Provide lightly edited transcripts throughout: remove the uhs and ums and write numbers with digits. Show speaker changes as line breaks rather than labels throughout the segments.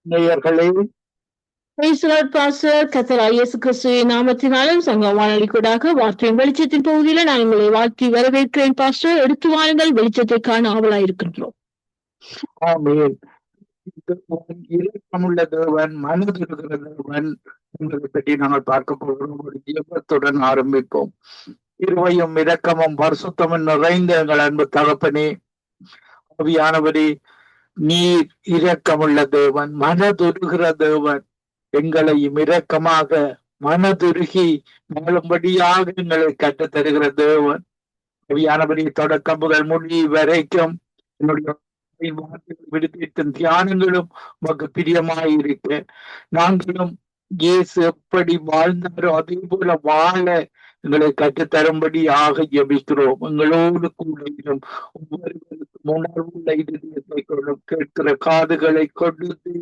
நேயர்களே,
கர்த்தராகிய இயேசு கிறிஸ்துவின் நாமத்தினாலும் சங்க வானொலி கூடாக வார்த்தையின் வெளிச்சத்தின் பகுதியில நான் உங்களை வாழ்த்தி வரவேற்கிறேன். பாஸ்டர், எடுத்து வாருங்கள், வெளிச்சத்தை காண ஆவலாயிருக்கின்றோம்.
ஆமென். இரக்கமுள்ள தேவன், மனதிருக்கிற தேவன் என்பதை பற்றி நாங்கள் பார்க்க போகிறோம். ஒரு ஜெபத்துடன் ஆரம்பிப்போம். இருவையும் இரக்கமும் பரிசுத்தமும் நிறைந்த எங்கள் அன்பு தகப்பனே, ஆவியானவரே, நீர் இரக்கமுள்ள தேவன், மனதுருகிற தேவன். எங்களையும் இரக்கமாக மனதுருகி வாழும்படியாக எங்களை கற்றுத் தருகிற தேவன். ஆவியானவரே, தொடக்கம் முதல் முடிவு வரைக்கும் என்னுடைய விடுத்திருக்கும் தியானங்களும் உமக்கு பிரியமாயிருக்க நாங்களும் இயேசு எப்படி வாழ்ந்தாரோ அதே போல வாழ எங்களை கற்றுத்தரும்படியாக ஜெபிக்கிறோம். எங்களோடு கூட ஒவ்வொருவருக்கும் உணர்வுள்ள இதயத்தை கொள்ளும், கேட்கிற காதுகளை கொடுத்து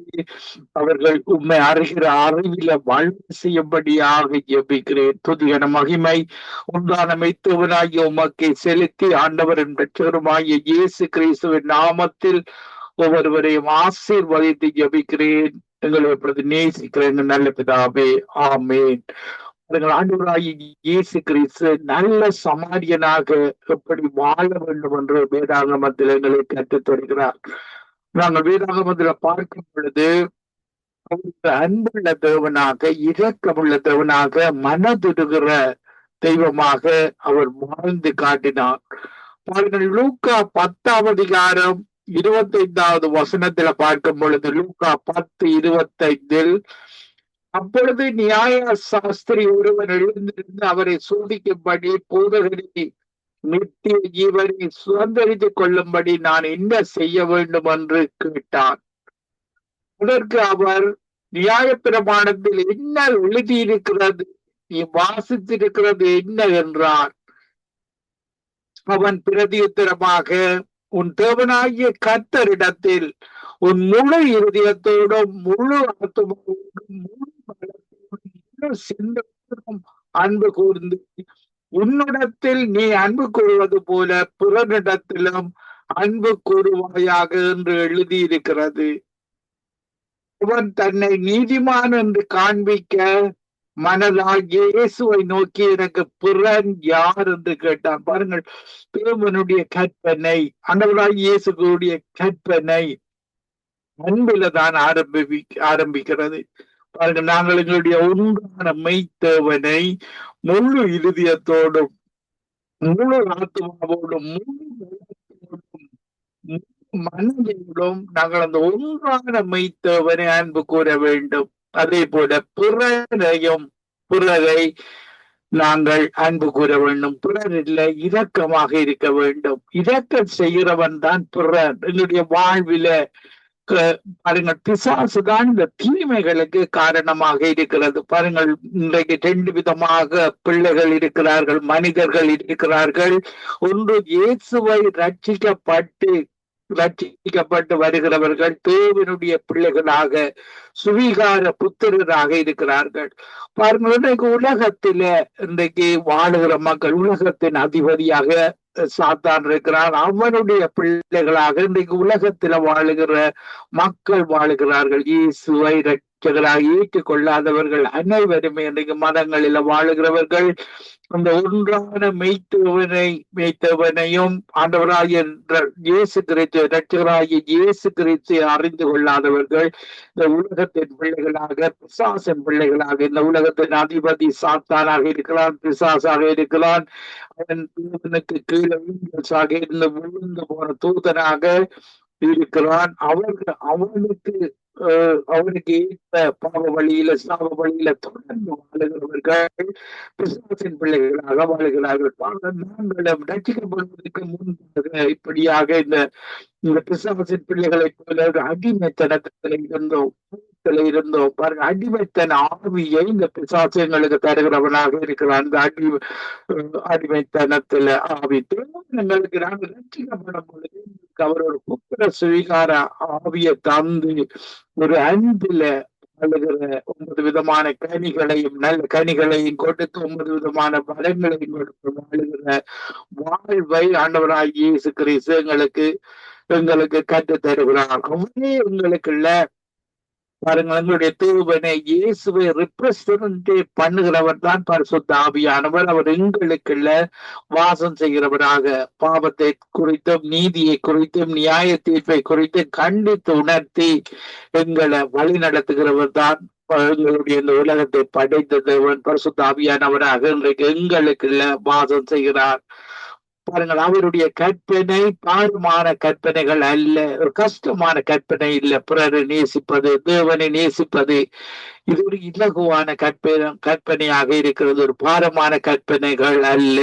அவர்கள் உண்மை அறிகிற அறிவில வளர்ச்சி செய்யும்படியாக ஜெபிக்கிறேன். துதியான மகிமை உண்டான மெய்த்தவனாகிய உமக்கை செலுத்தி ஆண்டவரின் பெற்றோருமாகிய இயேசு கிறிஸ்துவின் நாமத்தில் ஒவ்வொருவரையும் ஆசீர்வதித்து ஜெபிக்கிறேன். எங்களை எப்பொழுது நேசிக்கிறேன் நல்ல பிதாவே, ஆமேன். ஆண்டவராகிய இயேசு கிறிஸ்து நல்ல சமாரியனாக எப்படி வாழ வேண்டும் என்று வேதாகமத்தில் எங்களை கற்றுத் தருகிறார். நாங்கள் வேதாகமத்தில் பார்க்கும் பொழுது அன்புள்ள தேவனாக, இரக்கமுள்ள தேவனாக, மனதுருகிற தெய்வமாக அவர் வாழ்ந்து காட்டினார். பாருங்கள், லூக்கா 10 25 வசனத்துல பார்க்கும் பொழுது, லூக்கா 10:25, அப்பொழுது நியாய சாஸ்திரி ஒருவன் எழுந்திருந்து அவரை சோதிக்கும்படி, போதகரை நித்திய ஜீவனை சுதந்திரித்துக் கொள்ளும்படி நான் என்ன செய்ய வேண்டும் என்று கேட்டான். அதற்கு அவர், நியாய பிரமாணத்தில் என்ன எழுதியிருக்கிறது, நீ வாசித்திருக்கிறது என்ன என்றார். அவன் பிரதியுத்தரமாக, உன் தேவனாகிய கர்த்தரிடத்தில் உன் முழு இருதயத்தோடும் முழு ஆத்துமாவோடும் முழு பலத்தோடும் முழு சிந்தத்தோடும் அன்பு கூர்ந்து உன்னிடத்தில் நீ அன்பு கூறுவது போல பிறனிடத்திலும் அன்பு கூறுவாயாக என்று எழுதியிருக்கிறது. அவன் தன்னை நீதிமான் என்று காண்பிக்க மனதாகிய இயேசுவை நோக்கி, எனக்கு பிறன் யார் என்று கேட்டான். பாருங்கள், தேவனுடைய கற்பனை, ஆண்டவராகிய இயேசுடைய கற்பனை அன்பில தான் ஆரம்பிக்கிறது. பாருங்கள், நாங்கள் எங்களுடைய ஒன்றான மெய்த்தேவனை முழு இருதயத்தோடும் முழு ஆத்மாவோடும் முழு மனதோடும் நாங்கள் அந்த ஒன்றான மெய்த்தேவனை அன்பு கூற வேண்டும். அதே போல பிறரை நாங்கள் அன்பு கூற வேண்டும். பிறர் இல்லை, இரக்கமாக இருக்க வேண்டும். இரக்கம் செய்கிறவன் தான் பிறர். என்னுடைய வாழ்வில பாருங்கள், பிசாசுதான் இந்த தீமைகளுக்கு காரணமாக இருக்கிறது. பாருங்கள், இன்றைக்கு 2 விதமாக பிள்ளைகள் இருக்கிறார்கள், மனிதர்கள் இருக்கிறார்கள். ஒன்று, இயேசுவை ரட்சிக்கப்பட்டு வருகிறவர்கள் தேவனுடைய பிள்ளைகளாக, சுவீகார புத்திரராக இருக்கிறார்கள். பாருங்கள், இன்றைக்கு உலகத்தில இன்றைக்கு வாழுகிற மக்கள், உலகத்தின் அதிபதியாக சாத்தான் இருக்கிறார், அவனுடைய பிள்ளைகளாக இன்றைக்கு உலகத்தில வாழுகிற மக்கள் வாழுகிறார்கள். இயேசுவை ரட்சகராக ஏற்றுக்கொள்ளாதவர்கள் அனைவருமே இன்றைக்கு மதங்களில வாழுகிறவர்கள் அந்த ஒன்றான மெய்த்தவனையும் ஆண்டவராகிய இயேசு கிறிஸ்து, ரட்சகராகிய இயேசு கிறிஸ்து அறிந்து கொள்ளாதவர்கள் இந்த உலகத்தின் பிள்ளைகளாக, பிசாசின் பிள்ளைகளாக, இந்த உலகத்தின் அதிபதி சாத்தானாக இருக்கிறான், பிசாசாக இருக்கிறான். அவன் தேவனுக்கு கீழே இருந்து விழுந்து போன தூதனாக இருக்கிறான். அவனுக்கு ஏற்ற பாவ வழியில, சாப வழியில தொடர்ந்து வாழுகிறவர்கள் பிசாசின் பிள்ளைகளாக வாழுகிறார்கள். நாங்களும் ரட்சிக்கப்படுவதற்கு முன்பாக இப்படியாக இந்த பிசாசின் பிள்ளைகளை போல அடிமைத்தனத்தில இருந்தோம். பாருங்க, அடிமைத்தன ஆவியை இந்த பிசாசங்களுக்கு தருகிறவனாக இருக்கிறான். இந்த அடிமைத்தனத்துல ஆவி எங்களுக்கு நாங்கள் ரட்சிக்கப்படும் பொழுது அவர் ஒரு புத்திர சுவீகார ஆவியை தந்து ஒரு அன்பில வாழுகிற 9 விதமான கனிகளையும், நல்ல கனிகளையும் கொடுத்து 9 விதமான பலங்களையும் கொடுத்து வாழுகிற வாழ்வை ஆண்டவராகிய இயேசு கிறிஸ்து எங்களுக்கு எங்களுக்கு கற்றுத் தருகிறார். அவரே எங்களுக்குள்ள பாருங்கள், எங்களுடைய தேவனை இயேசுவை ரிப்ரசன்ட் பண்ணுகிறவர் தான் பரிசுத்த ஆவியானவர். அவர் எங்களுக்குள்ள வாசம் செய்கிறவராக பாவத்தை குறித்தும் நீதியை குறித்தும் நியாய தீர்ப்பை குறித்தும் கண்டித்து உணர்த்தி எங்களை வழி நடத்துகிறவர் தான் எங்களுடைய இந்த உலகத்தை படைத்த தேவன் பரிசுத்த ஆவியானவராக இன்றைக்கு எங்களுக்குள்ள வாசம் செய்கிறார். பாருங்கள், அவருடைய கற்பனை பாரமான கற்பனைகள் அல்ல, ஒரு கஷ்டமான கற்பனை இல்லை. பிறரை நேசிப்பது, தேவனை நேசிப்பது, இது ஒரு இலகுவான கற்பனையாக இருக்கிறது. ஒரு பாரமான கற்பனைகள் அல்ல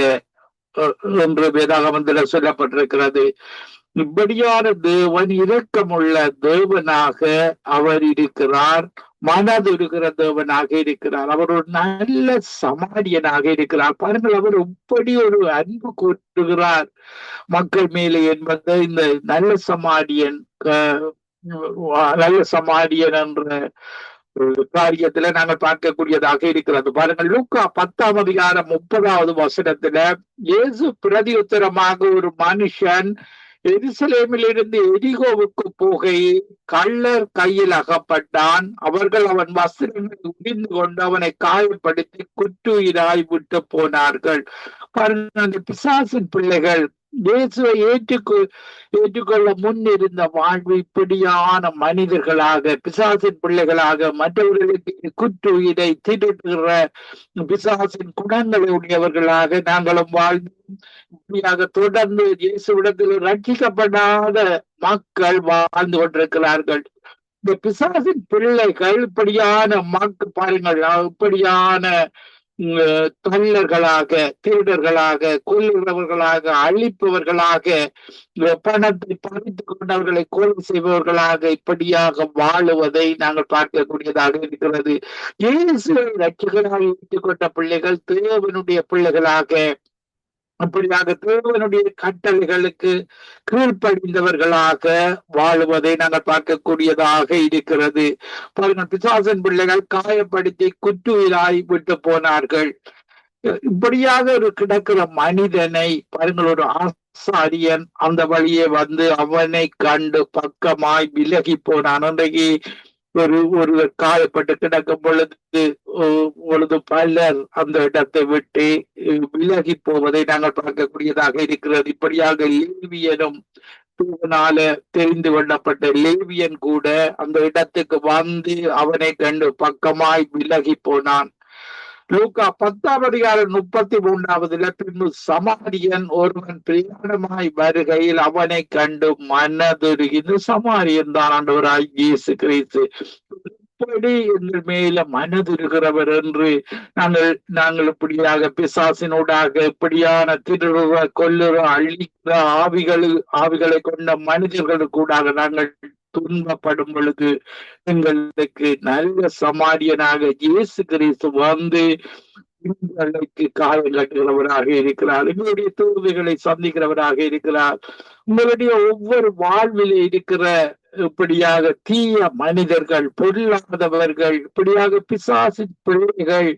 என்று வேதாகமத்தில் சொல்லப்பட்டிருக்கிறது. இப்படியான தேவன் இரக்கமுள்ள தேவனாக அவர் இருக்கிறார். மனதுருகிற தேவனாக இருக்கிறார். அவர் ஒரு நல்ல சமாரியனாக இருக்கிறார். பாருங்கள், அவர் எப்படி ஒரு அன்பு கூறுகிறார் மக்கள் மேலே என்பதை இந்த நல்ல சமாரியன் என்ற காரியத்துல நாங்கள் பார்க்கக்கூடியதாக இருக்கிறது. பாருங்கள், லூக்கா 10:30 இயேசு பிரதியுத்தரமாக, ஒரு மனுஷன் எருசலேமிலிருந்து எரிகோவுக்கு போகையில் கள்ளர் கையில் அகப்பட்டான். அவர்கள் அவன் வஸ்திரங்களை உரிந்து கொண்டு அவனை காயப்படுத்தி குற்றுயிராய் விட்டு போனார்கள். பாருங்கள், அந்த பிசாசின் பிள்ளைகள் இயேசுவை ஏற்றுக்கொள்ள முன் இருந்த வாழ்வு இப்படியான மனிதர்களாக, பிசாசின் பிள்ளைகளாக, மற்றவர்களுக்கு குற்றுயிரை திருடுகிற பிசாசின் குணங்களை உடையவர்களாக நாங்களும் வாழ்ந்து இப்படியாக தொடர்ந்து இயேசுவிடத்தில் ரட்சிக்கப்படாத மக்கள் வாழ்ந்து கொண்டிருக்கிறார்கள். இந்த பிசாசின் பிள்ளைகள் இப்படியான மக்கள் பாருங்கள், இப்படியான தொழிலர்களாக, திருடர்களாக, கொல்லுகிறவர்களாக, அழிப்பவர்களாக, பணத்தை பறித்துக் கொண்டவர்களை கொலை செய்பவர்களாக இப்படியாக வாழுவதை நாங்கள் பார்க்கக்கூடியதாக இருக்கிறது. இயேசுவை ரட்சகராக ஏற்றுக்கொண்ட பிள்ளைகள் தேவனுடைய பிள்ளைகளாக, அப்படியாக தேவனுடைய கட்டளைகளுக்கு கீழ்ப்படிந்தவர்களாக வாழுவதை நாங்கள் பார்க்கக்கூடியதாக இருக்கிறது. பாருங்கள், பிசாசின் பிள்ளைகள் காயப்படுத்தி குற்றுயிராய் விட்டு போனார்கள். இப்படியாக ஒரு கிடக்கிற மனிதனை பாருங்கள், ஒரு ஆசாரியன் அந்த வழியே வந்து அவனை கண்டு பக்கமாய் விலகி போனான். அன்றைக்கு ஒரு காயப்பட்டு கிடக்கும் பொழுது பலர் அந்த இடத்தை விட்டு விலகி போவதை நாங்கள் பார்க்கக்கூடியதாக இருக்கிறது. இப்படியாக லேவியனும் தூவனால தெரிந்து கொள்ளப்பட்ட லேவியன் கூட அந்த இடத்துக்கு வந்து அவனை கண்டு பக்கமாய் விலகி போனான். லூக்கா 10:33 பின்பு சமாரியன் ஒருவன் பிரயாணமாய் வருகையில் அவனை கண்டு மனதுருகி, சமாரியன் தான் ஆண்டவராய் இயேசு கிறிஸ்து. எப்படி எங்கள் மேல மனதுருகிறவர் என்று நாங்கள் இப்படியாக பிசாசினூடாக இப்படியான திருடுற, கொல்லுற, அழிக்கிற ஆவிகளை கொண்ட மனிதர்களுக்கூடாக நாங்கள் துன்பப்படும் பொழுது எங்களுக்கு நல்ல சமாரியனாக இயேசு கிறிஸ்து வந்து எங்களுக்கு காயம் கட்டுகிறவராக இருக்கிறார். எங்களுடைய தேவைகளை சந்திக்கிறவராக இருக்கிறார். உங்களுடைய ஒவ்வொரு வாழ்விலே இருக்கிற இப்படியாக தீய மனிதர்கள், பொருளாதவர்கள், இப்படியாக பிசாசு பிள்ளைகள்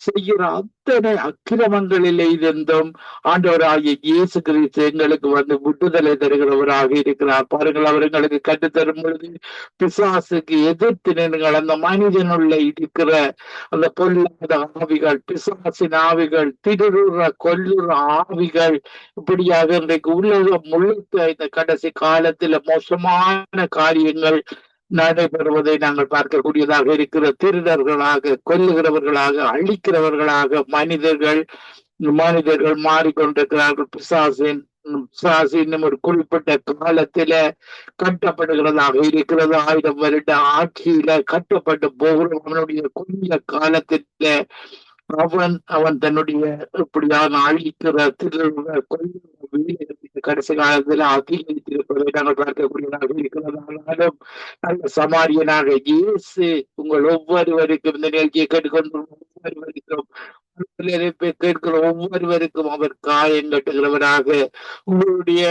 செய்கிற அத்தனை அக்கிரமங்களிலே இருந்தும் ஆண்டவராகிய இயேசு கிறிஸ்து எங்களுக்கு வந்து விடுதலை தருகிறவராக இருக்கிறார். பாருங்கள், அவர் எங்களுக்கு கற்றுத்தரும் பொழுது பிசாசுக்கு எதிர்த்து நின்றுங்கள். அந்த மனிதனுள்ள இருக்கிற அந்த பொல்லாத ஆவிகள், பிசாசின் ஆவிகள், திருடுற கொல்லுற ஆவிகள், இப்படியாக இன்றைக்கு உலகம் முழுக்க இந்த கடைசி காலத்துல மோசமான காரியங்கள் நடைபெறுவதை நாங்கள் பார்க்கக்கூடியதாக இருக்கிற திருடர்களாக, கொல்லுகிறவர்களாக, அழிக்கிறவர்களாக மனிதர்கள் மாறிக்கொண்டிருக்கிறார்கள். பிசாசின் ஒரு குறிப்பிட்ட காலத்தில கட்டப்படுகிறதாக இருக்கிறது. 1000 வருட ஆட்சியில கட்டப்பட்டு போகிற அவனுடைய கொஞ்ச காலத்தில அவன் தன்னுடைய இப்படியான அழிக்கிற கடைசி காலத்துல அதிகரித்திருப்பதை நாங்கள் பார்க்கக்கூடியதாக இருக்கிறது. ஆனாலும் நல்ல சமாரியனாக இயேசு உங்கள் ஒவ்வொருவருக்கும் இந்த நிகழ்ச்சியை கேட்டுக்கொண்டு கேட்கிற ஒவ்வொருவருக்கும் அவர் காயம் கட்டுகிறவராக, உங்களுடைய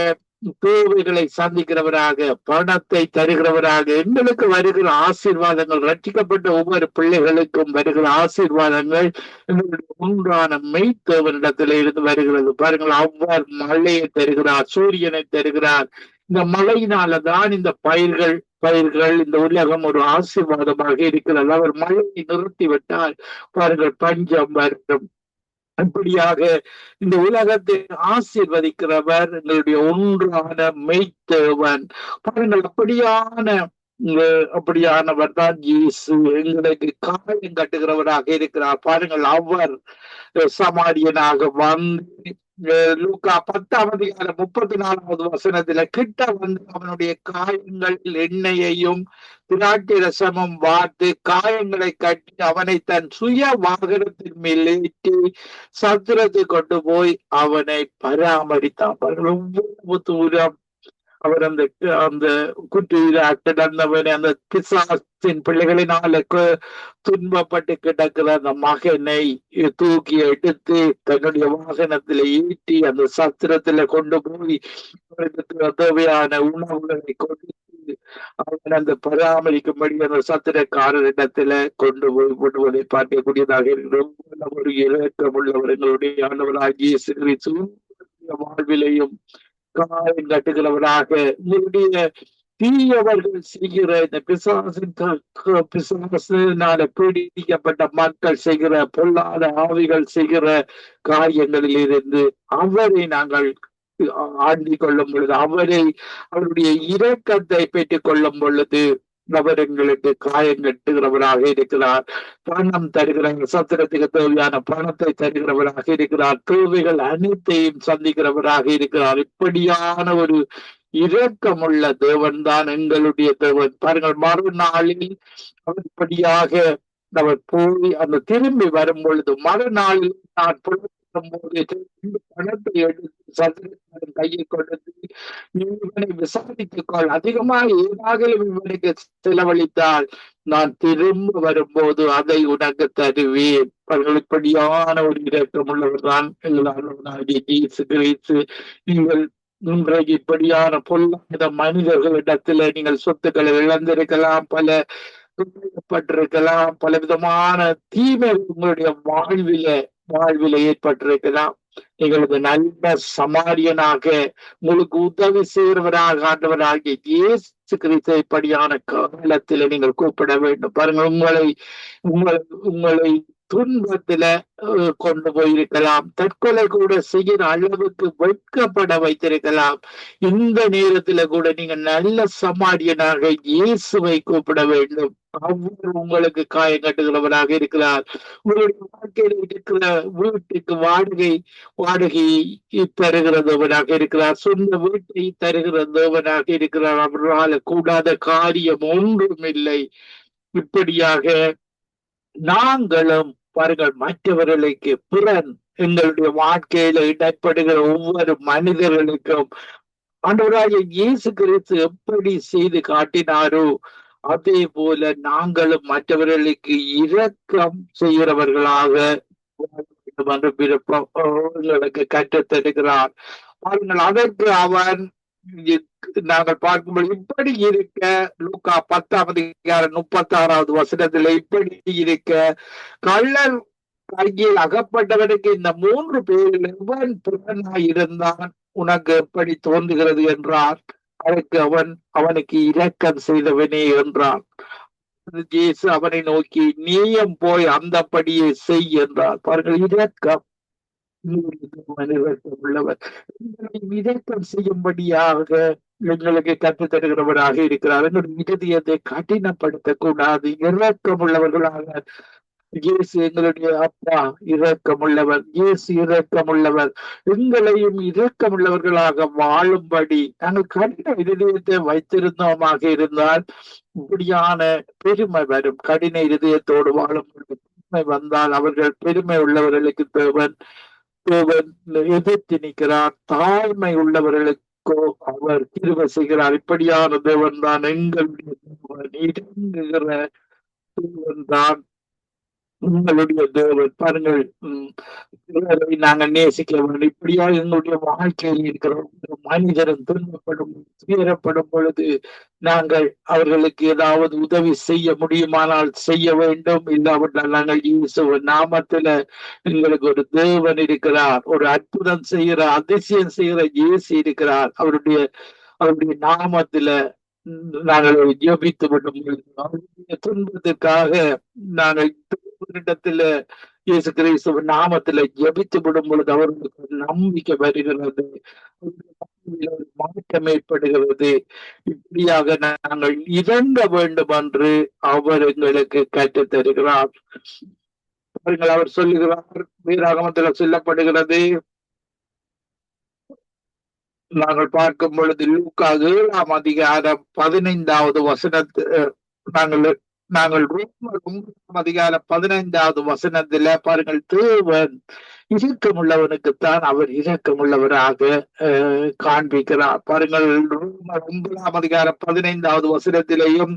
தேவைகளை சந்திக்கிறவராக, பணத்தை தருகிறவராக, எங்களுக்கு வருகிற ஆசீர்வாதங்கள், ரட்சிக்கப்பட்ட ஒவ்வொரு பிள்ளைகளுக்கும் வருகிற ஆசீர்வாதங்கள் எங்களுடைய ஒன்றான மெய்த்தேவனிடத்தில இருந்து வருகிறது. பாருங்கள், அவ்வாறு மழையை தருகிறார், சூரியனை தருகிறார், இந்த மழையினாலதான் இந்த பயிர்கள் இந்த உலகம் ஒரு ஆசீர்வாதமாக இருக்கிறது. அவர் மழையை நிறுத்திவிட்டால் பாருங்கள் பஞ்சம் வரும். அப்படியாக இந்த உலகத்தை ஆசீர்வதிக்கிறவர் எங்களுடைய ஒன்றான மெய்த்தேவன். பாருங்கள் அப்படியானவர் தான் இயேசு. எங்களுக்கு காயம் கட்டுகிறவராக இருக்கிறார். பாருங்கள் அவர் சமாரியனாக வந்து லூக்கா 10:34 கிட்ட வந்து அவனுடைய காயங்களில் எண்ணெயையும் திராட்சை ரசமும் வார்த்து காயங்களை கட்டி அவனை தன் சுய வாகனத்தின் மேல் ஏற்றி சத்திரத்தை கொண்டு போய் அவனை பராமரித்தான். எவ்வளவு தூரம் அவர் அந்த கிடந்தவனை அந்த பிசாசின் பிள்ளைகளினால துன்பப்பட்டு கிடக்கிற அந்த மகனை தூக்கி எடுத்து தன்னுடைய வாகனத்தில ஏற்றி அந்த சத்திரத்துல கொண்டு போய் அவருக்கு தேவையான உணவுகளை கொடுத்து அவன் அந்த பராமரிக்கும்படி அந்த சத்திரக்காரரிடத்துல கொண்டு போய் விடுவதை பார்க்கக்கூடியதாக இருக்கிறோம். ஒரு இலக்கம் உள்ளவர்களுடைய ஆண்டவராகிய இயேசு கிறிஸ்து வாழ்விலையும் காயம் கட்டுகிறவராக உங்களுடைய தீயவர்கள் செய்கிற இந்த பிசாசினால பீடிக்கப்பட்ட மக்கள் செய்கிற பொல்லாத ஆவிகள் செய்கிற காரியங்களில் இருந்து அவரை நாங்கள் ஆண்டிக் கொள்ளும் பொழுது, அவருடைய இரக்கத்தை பெற்றுக் கொள்ளும் பொழுது அவர் எங்களுக்கு காயம் கட்டுகிறவராக இருக்கிறார். பணம் தருகிறார், சத்திரத்துக்கு தேவையான பணத்தை தருகிறவராக இருக்கிறார். தேவைகள் அனைத்தையும் சந்திக்கிறவராக இருக்கிறார். இப்படியான ஒரு இரக்கமுள்ள தேவன் தான் எங்களுடைய தேவன். பாருங்கள், மறுநாளில் அவர் இப்படியாக அவர் போய் அந்த திரும்பி வரும் பொழுது மறுநாளில் நான் போது பணத்தை எடுத்து சத்திரக்காரன் கையை கொடுத்து இவனை விசாரித்துக்கொள், அதிகமாக ஏதாகிலும் இவனுக்கு செலவழித்தால் நான் திரும்ப வரும்போது அதை உனக்கு தருவேன். அவர்கள் இப்படியான ஒரு இரக்கம் உள்ளவர் தான் எங்களாகிய இயேசு கிறிஸ்து. நீங்கள் இன்றைக்கு இப்படியான பொல்லாத மனிதர்களிடத்துல நீங்கள் சொத்துக்களை இழந்திருக்கலாம், பட்டிருக்கலாம், பல விதமான தீமை உங்களுடைய வாழ்வில ஏற்பட்டிருக்கலாம். எங்களுக்கு நல்ல சமாரியனாக உங்களுக்கு உதவி செய்கிறவராக ஆண்டவராகிய இயேசு கிறிஸ்து இப்படியான காலத்தில நீங்கள் கூப்பிட வேண்டும். பாருங்கள், உங்களை துன்பத்தில கொண்டு போயிருக்கலாம், தற்கொலை கூட செய்கிற அளவுக்கு வெட்கப்பட வைத்திருக்கலாம். இந்த நேரத்துல கூட நீங்க நல்ல சமாரியனாக இயேசுவை கூப்பிட வேண்டும். அவர் உங்களுக்கு காயம் கட்டுகிறவராக இருக்கிறார். உங்களுடைய வாழ்க்கையில் இருக்கிற வீட்டுக்கு வாடகை தருகிறதவனாக இருக்கிறார். சொந்த வீட்டை தருகிறதவனாக இருக்கிறார். அவரால் கூடாத காரியம் ஒன்றும் இல்லை. இப்படியாக நாங்களும் பாருங்கள், மற்றவர்களுக்கு பிறன் எங்களுடைய வாழ்க்கையில இடப்படுகிற ஒவ்வொரு மனிதர்களுக்கும் ஆண்டவராகிய இயேசு கிறிஸ்து எப்படி செய்து காட்டினாரோ அதே போல நாங்களும் மற்றவர்களுக்கு இரக்கம் செய்கிறவர்களாக எங்களுக்கு கற்றுத்தருகிறார். பாருங்கள், அதற்கு அவன் நாங்கள் பார்க்கும்போது இப்படி இருக்க லூக்கா 10:36 இப்படி இருக்க கள்ளர் கையில் அகப்பட்டவனுக்கு இந்த 3 பேரில் எவன் பிறனாய் இருந்தான் உனக்கு எப்படி தோன்றுகிறது என்றார். அதற்கு அவனுக்கு இரக்கம் செய்தவனே என்றான். இயேசு அவனை நோக்கி நீயும் போய் அந்தபடியே செய் என்றார். பாருங்கள், இரக்கம் உள்ளவர் இரக்கம் செய்யும்படியாக எங்களுக்கு கற்றுத் தருகிறவராக இருக்கிறார். எங்களுடைய இதயத்தை கடினப்படுத்தக் கூடாது. இரக்கம் உள்ளவர்களாக இயேசு எங்களுடைய அப்பா இரக்கமுள்ளவர், இயேசு இரக்கமுள்ளவர். எங்களையும் இரக்கமுள்ளவர்களாக வாழும்படி நாங்கள் கடின இதயத்தை வைத்திருந்தோமாக இருந்தால் இப்படியான பெருமை வரும். கடின இதயத்தோடு வாழும் பெருமை வந்தால் அவர்கள் பெருமை உள்ளவர்களுக்கு தேவன் எதிர்த்து நிற்கிறார். தாழ்மை உள்ளவர்களுக்கோ அவர் கிருபை செய்கிறார். இப்படியான தேவன் தான் எங்களுடைய தேவன், இறங்குகிற தேவன் தான் உங்களுடைய தேவன். பாருங்கள், நாங்கள் நேசிக்க வேண்டும். இப்படியா எங்களுடைய வாழ்க்கையில் இருக்கிற மனிதரும் துன்பப்படும் பொழுது நாங்கள் அவர்களுக்கு ஏதாவது உதவி செய்ய முடியுமானால் செய்ய வேண்டும். இல்லாவிட்டால் நாங்கள் இயேசுவின் நாமத்துல எங்களுக்கு ஒரு தேவன் இருக்கிறார், ஒரு அற்புதம் செய்கிற அதிசயம் செய்கிற இயேசு இருக்கிறார். அவருடைய நாமத்தில நாங்கள் ஜெபித்து விடும் பொழுது அவருடைய துன்பத்திற்காக நாங்கள் இடத்துல இயேசு கிறிஸ்துவின் நாமத்தில ஜெபித்து விடும் பொழுது அவர்களுக்கு நம்பிக்கை வருகிறது, மாற்றம் ஏற்படுகிறது. இப்படியாக நாங்கள் இறங்க வேண்டும் என்று அவர் எங்களுக்கு கற்றுத் தருகிறார். அவர் சொல்லுகிறார், வேதாகமத்தில் சொல்லப்படுகிறது, நாங்கள் பார்க்கும் பொழுது லூக்கா 7ஆம் அதிகாரம் 15வது வசனத்து நாங்கள் நாங்கள் ரோமர் 9ஆம் அதிகாரம் 15வது வசனத்துல பாருங்கள், தேவன் இரக்கமுள்ளவனுக்குத்தான் அவர் இரக்கமுள்ளவராக காண்பிக்கிறார். பாருங்கள், ரோமர் 9ஆம் அதிகாரம் 15வது வசனத்திலேயும்,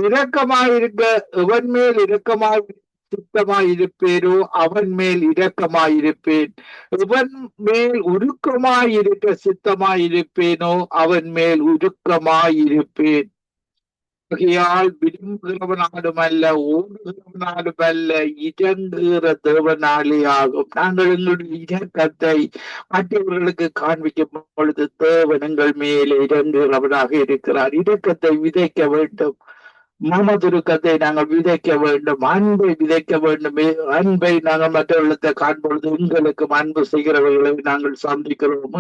இரக்கமாயிருக்க எவன் மேல் இரக்கமாய் சித்தமாயிருப்பேனோ அவன் மேல் இரக்கமாயிருப்பேன், எவன் மேல் உருக்கமாயிருக்க சித்தமாயிருப்பேனோ அவன் மேல் உருக்கமாயிருப்பேன். ஆகையால் விரும்புகிறவனாலும் அல்ல, ஓடுகிறவனாலும் அல்ல, இறங்குகிற தேவனாலே ஆகும். நாங்கள் எங்களுடைய இரக்கத்தை மற்றவர்களுக்கு காண்பிக்கும் பொழுது தேவன் எங்கள் மேலே இறங்குகிறவனாக இருக்கிறார். இரக்கத்தை விதைக்க வேண்டும், மனதுருக்கத்தை நாங்கள் விதைக்க வேண்டும், அன்பை விதைக்க வேண்டும். அன்பை நாங்கள் மற்றவர்களுக்கு காண்பொழுது எங்களுக்கும் அன்பு செய்கிறவர்களை நாங்கள் சந்திக்கிறோம்.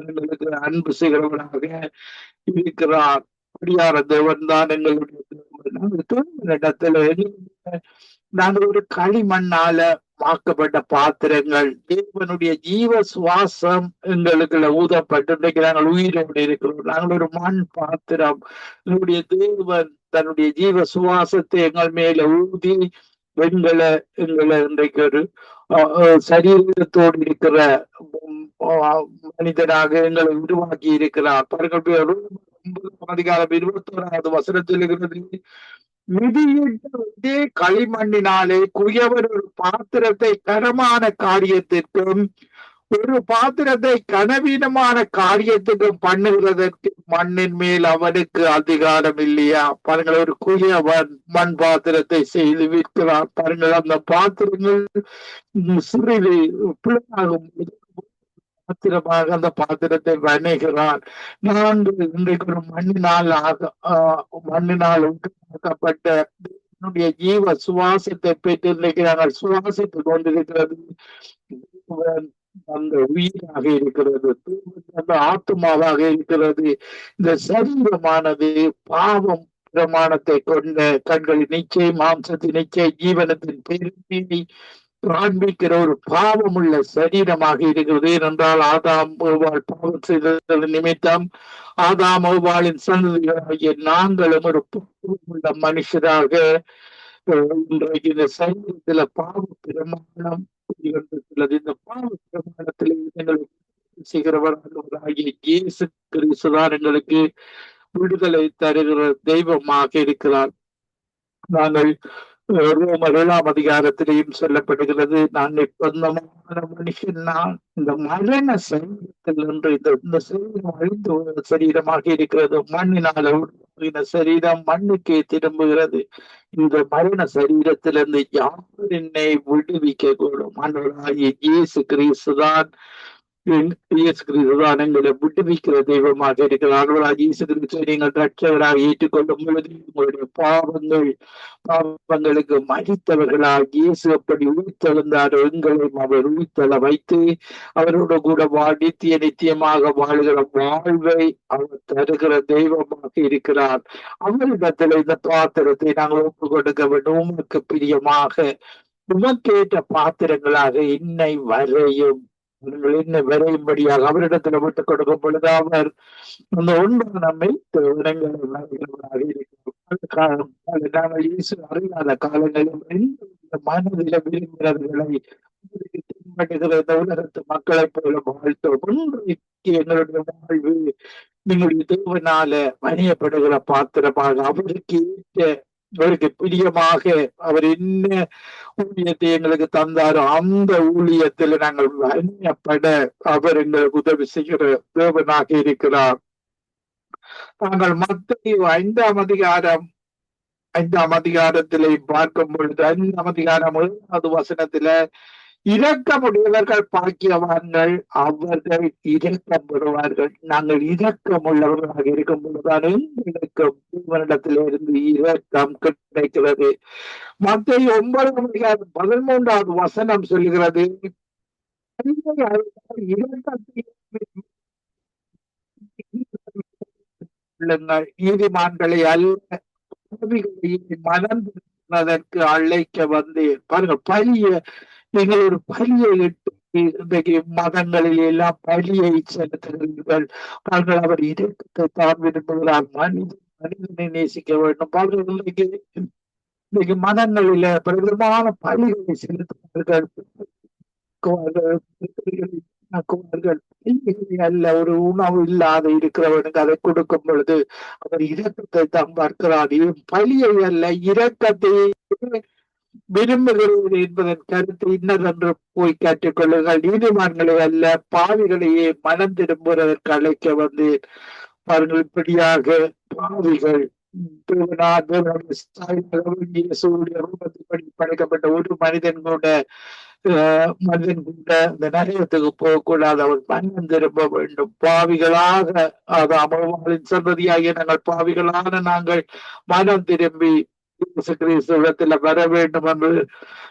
எங்களுக்கு அன்பு செய்கிறவர்களாக இருக்கிறார். அப்படியார தேவன் தான் எங்களுடைய இடத்துல நாங்கள் ஒரு களிமண்ணால வாக்கப்பட்ட பாத்திரங்கள். தேவனுடைய ஜீவ சுவாசம் எங்களுக்கு ஊதப்பட்டு இன்றைக்கு நாங்கள் உயிரோடு இருக்கிறோம். நாங்கள் ஒரு மண் பாத்திரம். எங்களுடைய தேவன் தன்னுடைய ஜீவ சுவாசத்தை எங்கள் மேல ஊதி எங்களை இன்றைக்கு ஒரு சரீரத்தோடு இருக்கிற மனிதனாக எங்களை உருவாக்கி இருக்கிறார். அதிகாரம் 21வது வசனத்தில் இருக்கிறது, மிதியிட்டே களிமண்ணினாலே குயவர் ஒரு பாத்திரத்தை கனமான காரியத்திற்கும் ஒரு பாத்திரத்தை கனவீனமான காரியத்துக்கும் பண்ணுகிறதற்கு மண்ணின் மேல் அவனுக்கு அதிகாரம் இல்லையா? பாருங்கள், ஒரு குயவன் மண் பாத்திரத்தை செய்து விற்கிறார். பாருங்கள், அந்த பாத்திரங்கள் சிறிது பிள்ளையாகும் பாத்திரமாக அந்த பாத்திரத்தை வணைகிறான். நான்கு இன்றைக்கு ஒரு மண்ணினால் உண்டாக்கப்பட்ட ஜீவ சுவாசத்தை பெற்று இன்றைக்கு நாங்கள் சுவாசித்துக் கொண்டிருக்கிறது. அந்த உயிராக இருக்கிறது, அந்த ஆத்மாவாக இருக்கிறது. இந்த சரீரமானது பாவம் பிரமாணத்தை கொண்ட கண்களின் நிச்சய, மாம்சத்தின் நிச்சய, ஜீவனத்தின் பெருமையை காண்பிக்கிற ஒரு பாவம் உள்ள சரீரமாக இருக்கிறது. ஏனென்றால் ஆதாம் ஏவாள் பாவம் செய்தது நிமித்தம் ஆதாம் ஏவாளின் சந்ததிகளாகிய நாங்களும் ஒரு உள்ள மனுஷராக இன்றைக்கு இந்த சரீரத்துல பாவ பிரமாணம் உள்ளது. இந்த பாவ பிரமாணத்திலே செய்கிறவராகிய இயேசு கிறிஸ்துதான் எங்களுக்கு விடுதலை தருகிற தெய்வமாக இருக்கிறார். நாங்கள் ரோமர் 7ஆம் அதிகாரத்திலேயும் சொல்லப்படுகிறது, நான் நிர்பந்தமான மனுஷன், நான் இந்த மரண சரீரத்தில் என்று இந்த சரீரம் அழிந்து சரீரமாக இருக்கிறது. மண்ணினால் உருவாகின சரீரம் மண்ணுக்கே திரும்புகிறது. இந்த மரண சரீரத்திலிருந்து யார் என்னை விடுவிக்க கூடும்? ஆண்டவராகிய இயேசு கிறிஸ்துதான் எங்களை விடுவிக்கிற தெய்வமாக இருக்கிறார். இயேசு கிறிஸ்துவை நீங்கள் ரட்சகராக ஏற்றுக்கொள்ளும் பொழுது உங்களுடைய பாவங்களுக்கு மறித்தவர்களாக இயேசு அப்படி உயிர்த்தெழுந்தார். எங்களையும் அவர் உயிர்த்தெழ வைத்து அவரோட கூட நித்தியமாக வாழ்கிற வாழ்வை அவர் தருகிற தெய்வமாக இருக்கிறார். அவரிடத்தில் இந்த பாத்திரத்தை நாங்கள் ஒப்பு கொடுக்க வேண்டும். உமக்கு பிரியமாக உமக்கேற்ற பாத்திரங்களாக என்னை வரையும் என்ன வரையும்படியாக அவரிடத்துல விட்டுக் கொடுக்கும் பொழுது அவர் அந்த ஒன்று நம்மை நாங்கள் இயேசு அறியாத காலங்களில் மனதில விரும்புகிறவர்களை பின்பற்றுகிற இந்த உலகத்து மக்களை போல வாழ்த்தோம். இன்றைக்கு எங்களுடைய வாழ்வு எங்களுடைய தேவனால வணியப்படுகிற பாத்திரமாக அவருக்கு ஏற்ற அவருக்கு பிரியமாக அவர் என்ன ஊழியத்தை எங்களுக்கு தந்தாரோ அந்த ஊழியத்தில் நாங்கள் வணியப்பட அவர் எங்களுக்கு உதவி செய்கிற தேவனாக இருக்கிறார். நாங்கள் மத்தேயு 5ஆம் அதிகாரத்திலே பார்க்கும் பொழுது 5ஆம் அதிகாரம் 7வது வசனத்தில இரக்கமுடையவர்கள் பாக்கியவான்கள், அவர்கள் இரக்கம் பெறுவார்கள். நாங்கள் இரக்கம் உள்ளவர்களாக இருக்கும் பொழுதுதான் எங்களுக்கும் தேவனிடத்திலிருந்து இரக்கம் கிடைக்கிறது. மத்தேயு 9:13 வசனம் சொல்லுகிறது, நீதிமான்களை அல்ல மனம் அழைக்க வந்தேன். பாருங்கள், பலிய நீங்கள் ஒரு பலியை இட்டு இன்றைக்கு மதங்களில் எல்லாம் பலியை செலுத்துகிறீர்கள். பாருங்கள், அவர் இரக்கத்தை தான் விரும்புகிறார். மனிதனை நேசிக்க வேண்டும். பாருங்கள், இன்றைக்கு மதங்களில பிரதமான பலிகளை செலுத்துவார்கள். அல்ல, ஒரு உணவு இல்லாத இருக்கிறவனுக்கு அதை கொடுக்கும் பொழுது அவர் இரக்கத்தை தான் பார்க்கிறார். பலியை அல்ல, இரக்கத்தை விரும்புகிறது என்பதன் கருத்து இன்னதென்று போய் கேட்டுக்கொள்ளுங்கள். நீதிமான்களை அல்ல, பாவிகளையே மனம் திரும்புவதற்கு அழைக்க வந்து பாருங்கள். இப்படியாக பாவிகள் படைக்கப்பட்ட ஒரு மனிதன் கூட இந்த நரகத்துக்கு போகக்கூடாது. அவர் மனம் திரும்ப வேண்டும். பாவிகளாக அமர்வாளின் சந்ததியாகிய நாங்கள் பாவிகளான நாங்கள் மனம் திரும்பி கிறிஸ்துவத்துல வர வேண்டும் என்று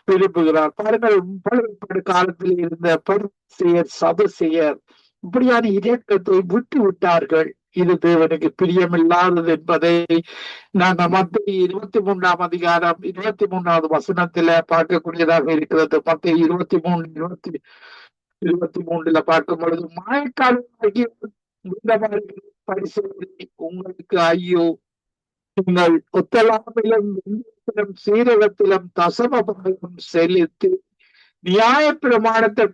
விரும்புகிறார். பாருங்கள், பழைய காலத்தில் இருந்த பரிசேயர், சதுசேயர் இப்படியான இரக்கத்தை விட்டு விட்டார்கள். இது தேவனுக்கு பிரியமில்லாதது என்பதை நாங்கள் மத்திய 23 அதிகாரம் 23வது வசனத்துல பார்க்கக்கூடியதாக இருக்கிறது. மத்திய 23 பார்க்கும் பொழுது, மழைக்காலம் பரிசோதனை உங்களுக்கு ஐயோ, நீங்கள் ஒத்தலாமிலும் சீரகத்திலும் தசமபாகம் செலுத்தி நியாய பிரமாணத்தை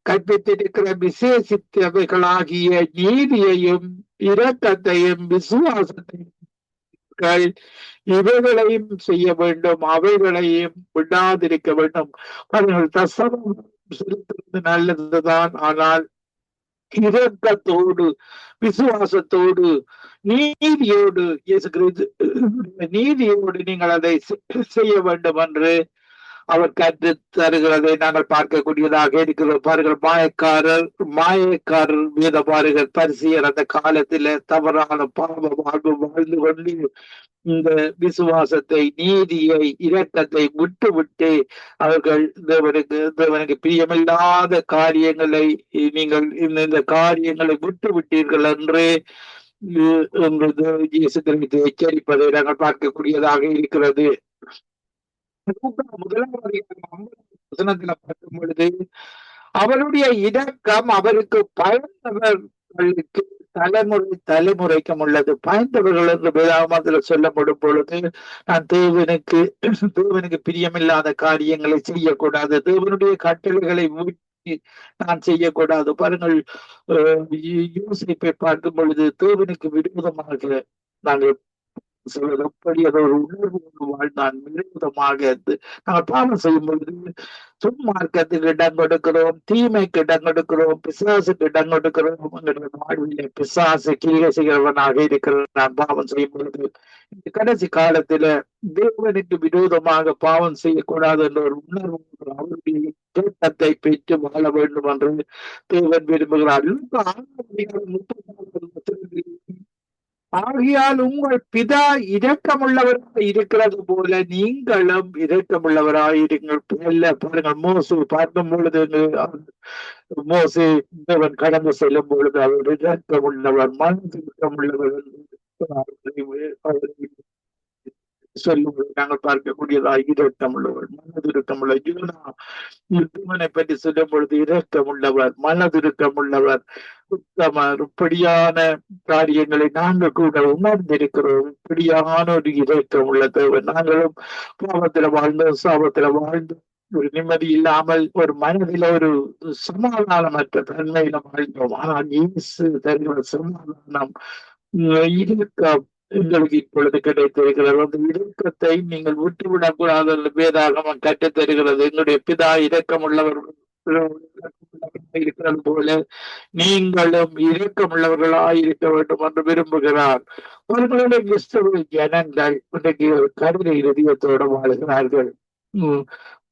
கற்பித்திருக்கிற விசேஷித்தவைகளாகிய நீதியையும் இரக்கத்தையும் விசுவாசத்தையும் இவைகளையும் செய்ய வேண்டும், அவைகளையும் விடாதிருக்க வேண்டும். அவர்கள் தசமம் செலுத்துவது நல்லதுதான். ஆனால் இரக்கத்தோடு, விசுவாசத்தோடு, நீதியோடு, இயேசு கிறிஸ்து நீதியோடு நீங்கள் அதை செய்ய வேண்டும் என்று அவர் கற்று தருகிறதை நாங்கள் பார்க்கக்கூடியதாக இருக்கிறது. பாருங்கள், மாயக்காரர் வேத பாருங்கள், பரிசேயர் அந்த காலத்தில தவறான பாவ வாழ்வு வாழ்ந்து கொண்டு இந்த விசுவாசத்தை, நீதியை, இரக்கத்தை விட்டு விட்டு அவர்கள் தேவனுக்கு பிரியமில்லாத காரியங்களை நீங்கள் இந்த காரியங்களை விட்டு விட்டீர்கள் என்று இயேசு கிறிஸ்து எச்சரிப்பதை நாங்கள் பார்க்கக்கூடியதாக இருக்கிறது. 1 பார்க்கும் பொழுது, அவருடைய இரக்கம் அவருக்கு பயந்தவர்களுக்கு தலைமுறைக்கும் உள்ளது. பயந்தவர்கள் என்று வேதாகமத்தில் சொல்லப்படும் பொழுது, நான் தேவனுக்கு பிரியமில்லாத காரியங்களை செய்யக்கூடாது, தேவனுடைய கட்டளைகளை நான் செய்யக்கூடாது. பாருங்கள், யோசிப்பை பார்க்கும் பொழுது தேவனுக்கு விரோதமாக நாங்கள் எப்படி அது ஒரு உணர்வு வாழ்ந்தான் விரோதமாக நாங்கள் பாவம் செய்யும் பொழுது துன்மார்க்கத்துக்கு இடம் கொடுக்கிறோம், தீமைக்கு இடம் கொடுக்கிறோம், பிசாசுக்கு இடம் கொடுக்கிறோம். வாழ்விலே பிசாசு கீழே செய்கிறவனாக இருக்கிற நான் பாவம் செய்யும் பொழுது இந்த கடைசி காலத்துல தேவனுக்கு விரோதமாக பாவம் செய்யக்கூடாது என்ற ஒரு உணர்வு அவருடைய தோட்டத்தை பெற்று வாழ வேண்டும் என்று தேவன் விரும்புகிறார். 34 ஆகையால் உங்கள் பிதா இரக்கமுள்ளவராக இருக்கிறது போல நீங்களும் இரக்கமுள்ளவராயிருங்கள். பாருங்கள், மோசு பார்க்கும் பொழுது மோசு தேவன் கடந்து செல்லும் பொழுது அவர் இரக்கமுள்ளவர், மனதிற்கமுள்ளவர் சொல்லும்போது நாங்கள் பார்க்கக்கூடியதாக இரக்கமுள்ளவர், மனதிருக்கமுள்ள யூனா பற்றி சொல்லும் பொழுது இரக்கமுள்ளவர், மனதிருக்கமுள்ளவர், உத்தமர். இப்படியான காரியங்களை நாங்கள் கூட உணர்ந்திருக்கிறோம். இப்படியான ஒரு இரக்கம் உள்ள தேவன். நாங்களும் பாவத்துல வாழ்ந்தோம், சாபத்துல வாழ்ந்தோம், ஒரு நிம்மதி இல்லாமல் ஒரு மனதில ஒரு சமாதானமற்ற தன்மையில வாழ்ந்தோம். ஆனால் இயேசு தருகிற சமாதானம், இரக்கம் எங்களுக்கு இப்பொழுது கிடைத்திருக்கிறது. அந்த இரக்கத்தை நீங்கள் விட்டுவிடக்கூடாது. வேதாகமம் கற்றுத் தருகிறது. எங்களுடைய பிதா இரக்கம் உள்ளவர் இருக்கிறது போல நீங்களும் இரக்கமுள்ளவர்களாய் இருக்க வேண்டும் என்று விரும்புகிறார். அவர்களுடைய கிறிஸ்தவ ஜனங்கள் இன்றைக்கு ஒரு கருணை இதயத்தோடு வாழ்கிறார்கள்.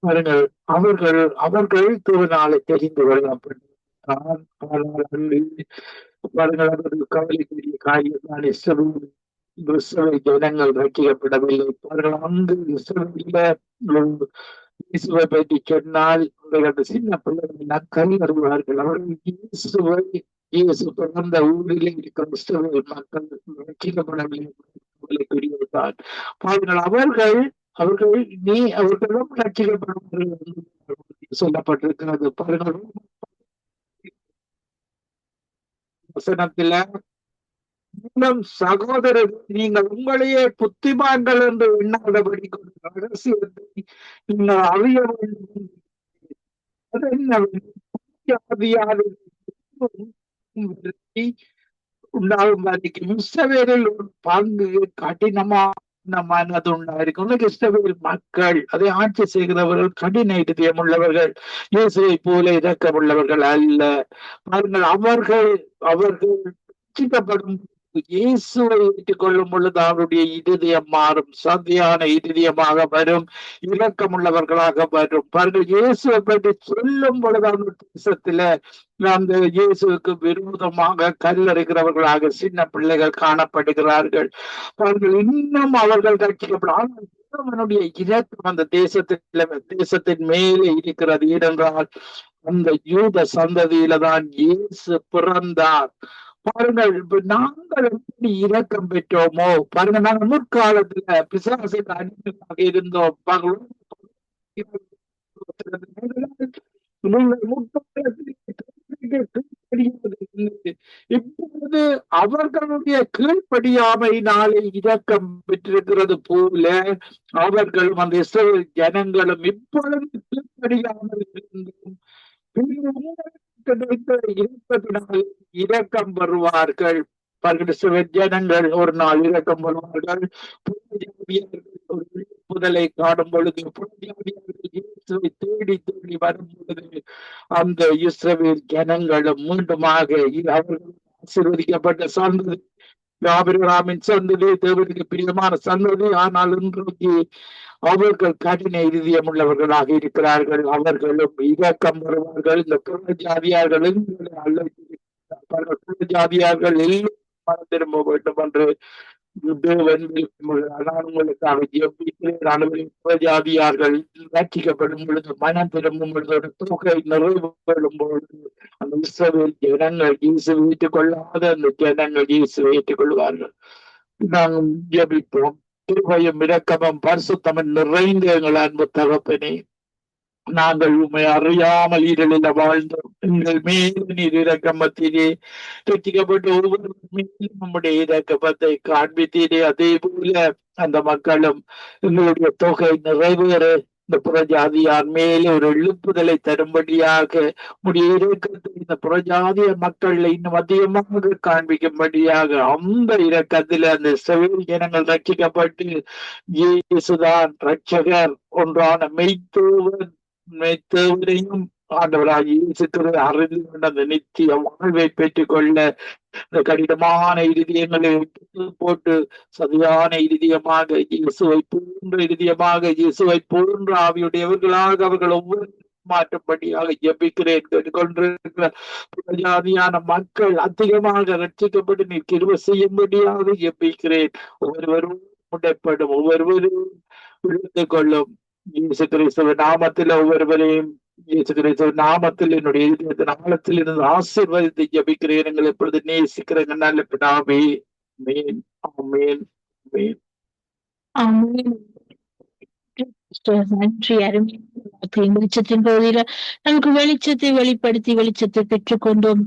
பாருங்கள், அவர்கள் அவர்கள் திருநாளை தெரிந்து கொள்ளப்பட்டான். பாருங்கள், அவர்கள் கவலைக்குரிய காரியம்தான் இஸ்ரவேல் ஜனங்கள் ரட்சிக்கப்படவில்லை. அவர்கள் அங்கு இஸ்ரவேலில இயேசுவை பற்றி சொன்னால் அவர்கள் சின்ன பிள்ளைகள் கல் வருவார்கள். அவர்கள் இயேசு பிறந்த ஊரிலே இருக்கிற இஸ்ரவேல் மக்கள் ரட்சிக்கப்படவில்லை. கவலைக்குரியதுதான். பாருங்கள், அவர்கள் அவர்கள் அவர்களும் ரட்சிக்கப்படுவார்கள் என்று சொல்லப்பட்டிருக்கிறது. பாருங்கள், வசனத்தில சகோதரர், நீங்கள் உங்களையே புத்திமான்கள் என்று எண்ணாதபடி ரகசியத்தை நீங்கள் அறிய வேண்டும். உண்டாகும் வரைக்கும் இஸ்ரவேலில் ஒரு பங்கு கடினமானது உண்டாயிருக்கும். இஸ்ரவேல் மக்கள், அதை ஆட்சி செய்கிறவர்கள் கடின இதயம் உள்ளவர்கள், இயேசுவை போல இரக்கம் உள்ளவர்கள் அல்ல. பாருங்கள், அவர்கள் ரட்சிக்கப்படும் இயேசுவை ஏற்றுக் கொள்ளும் பொழுது அவருடைய இருதயம் மாறும், சதியான இருதயமாக வரும், இரக்கமுள்ளவர்களாக வரும். பாருங்கள், இயேசுவை பற்றி சொல்லும் பொழுது அந்த தேசத்தில அந்த இயேசுக்கு விரோதமாக கல்லறுகிறவர்களாக சின்ன பிள்ளைகள் காணப்படுகிறார்கள். பாருங்கள், இன்னும் அவர்கள் ரட்சிக்கப்படும். அவனுடைய இரக்கம் அந்த தேசத்தின் மேலே இருக்கிறது. ஏனென்றால் அந்த யூத சந்ததியில தான் இயேசு பிறந்தார். பாருங்கள், நாங்கள் எப்படி இரக்கம் பெற்றோமோ, பாருங்க, நாங்கள் முற்காலத்துல பிசாசுக்கு அடிமையாக இருந்தோம். இப்பொழுது அவர்களுடைய கீழ்ப்படியாமையினாலே இரக்கம் பெற்றிருக்கிறது போல அவர்களும் அந்த இஸ்ரவேல் ஜனங்களும் இப்பொழுது கீழ்ப்படியாமல் இருந்தும் கிடைத்த இரக்கத்தினால் இரக்கம் வருவார்கள். ஜனங்கள் ஒரு நாள் இரக்கம் வருவார்கள். ஒரு முதலை காணும் பொழுது இயேசுவை தேடி தேடி வரும் பொழுது அந்த இஸ்ரவேல் ஜனங்களும் மீண்டுமாக அவர்கள் ஆசீர்வதிக்கப்பட்ட சந்ததி, ஆபிரகாமின் சந்ததி, தேவனுக்கு பிரியமான சந்ததி. ஆனால் இன்றைக்கு அவர்கள் கடின இருதயம் உள்ளவர்களாக இருக்கிறார்கள். அவர்களும் இரக்கம் வருவார்கள். இந்த புற ஜாதியார்களும் புற ஜாதியார்கள் எல்லாம் மனம் திரும்ப வேண்டும் என்று தேவன் நான் உங்களுக்காக ஜெபிக்கிறேன். புற ஜாதியார்கள் ரட்சிக்கப்படும் பொழுது, மனம் திரும்பும் பொழுது, ஒரு தொகை நிறைவேறும் பொழுது அந்த இஸ்ரவேல் ஜனங்கள் இயேசுவை ஏற்றுக் கொள்ளாத அந்த ஜனங்கள் இயேசுவை ஏற்றுக் கொள்வார்கள். நாங்கள் ஜெபிப்போம். கிருபையும் இரக்கமும் பரிசுத்தமும் நிறைந்த எங்கள் அன்பு தகப்பனே, நாங்கள் உண்மை அறியாமல் இருளில வாழ்ந்தோம். எங்கள் மேல நீர் இரக்கமத்திலே ரட்சிக்கப்பட்ட ஒவ்வொரு மேலும் நம்முடைய இரக்கத்தை காண்பித்தீரே. அதே போல அந்த மக்களும் எங்களுடைய தொகை நிறைவேற இந்த புறஜாதியார் மேலே ஒரு எழுப்புதலை தரும்படியாக உடைய இரக்கத்தை இந்த புறஜாதிய மக்கள் இன்னும் அதிகமாக காண்பிக்கும்படியாக அந்த இரக்கத்தில் அந்த இஸ்ரவேல் ஜனங்கள் ரட்சிக்கப்பட்டு இயேசுதான் ரட்சகர் ஒன்றான மெய்த்தேவரையும் ஆண்டவராக இயேசுக்களை அறிந்து கொண்ட அந்த நித்திய வாழ்வை பெற்றுக் கொள்ள இந்த கடினமான இருதயங்களை போட்டு சதியான இருதயமாக இயேசுவை போன்ற இருதயமாக இயேசுவை போன்ற ஆவியுடையவர்களாக அவர்கள் ஒவ்வொரு மாற்றும்படியாக ஜெபிக்கிறேன். கேட்டுக்கொண்டிருக்கிற ஜாதியான மக்கள் அதிகமாக ரட்சிக்கப்பட்டு நீ கிருபை செய்யும்படியாக ஜெபிக்கிறேன். ஒவ்வொருவரும் முடைப்படும், ஒவ்வொருவரும் விழுந்து கொள்ளும். இயேசு கிறிஸ்துவின் நாமத்தில் ஒவ்வொருவரையும் இயேசு கிறிஸ்துவின் நாமத்தில் என்னுடைய இதயத்தின் ஆழத்தில் இருந்து ஆசீர்வதித்து ஜெபிக்கிறேன். எங்களை எப்பொழுது நேசிக்கிறேங்க நல்ல பிதாவே. ஆமென், ஆமென், ஆமென்.
நன்றி. அருமை வெளிச்சத்தின் பகுதியில நமக்கு வெளிச்சத்தை வெளிப்படுத்தி வெளிச்சத்தை பெற்றுக்கொண்டோம்,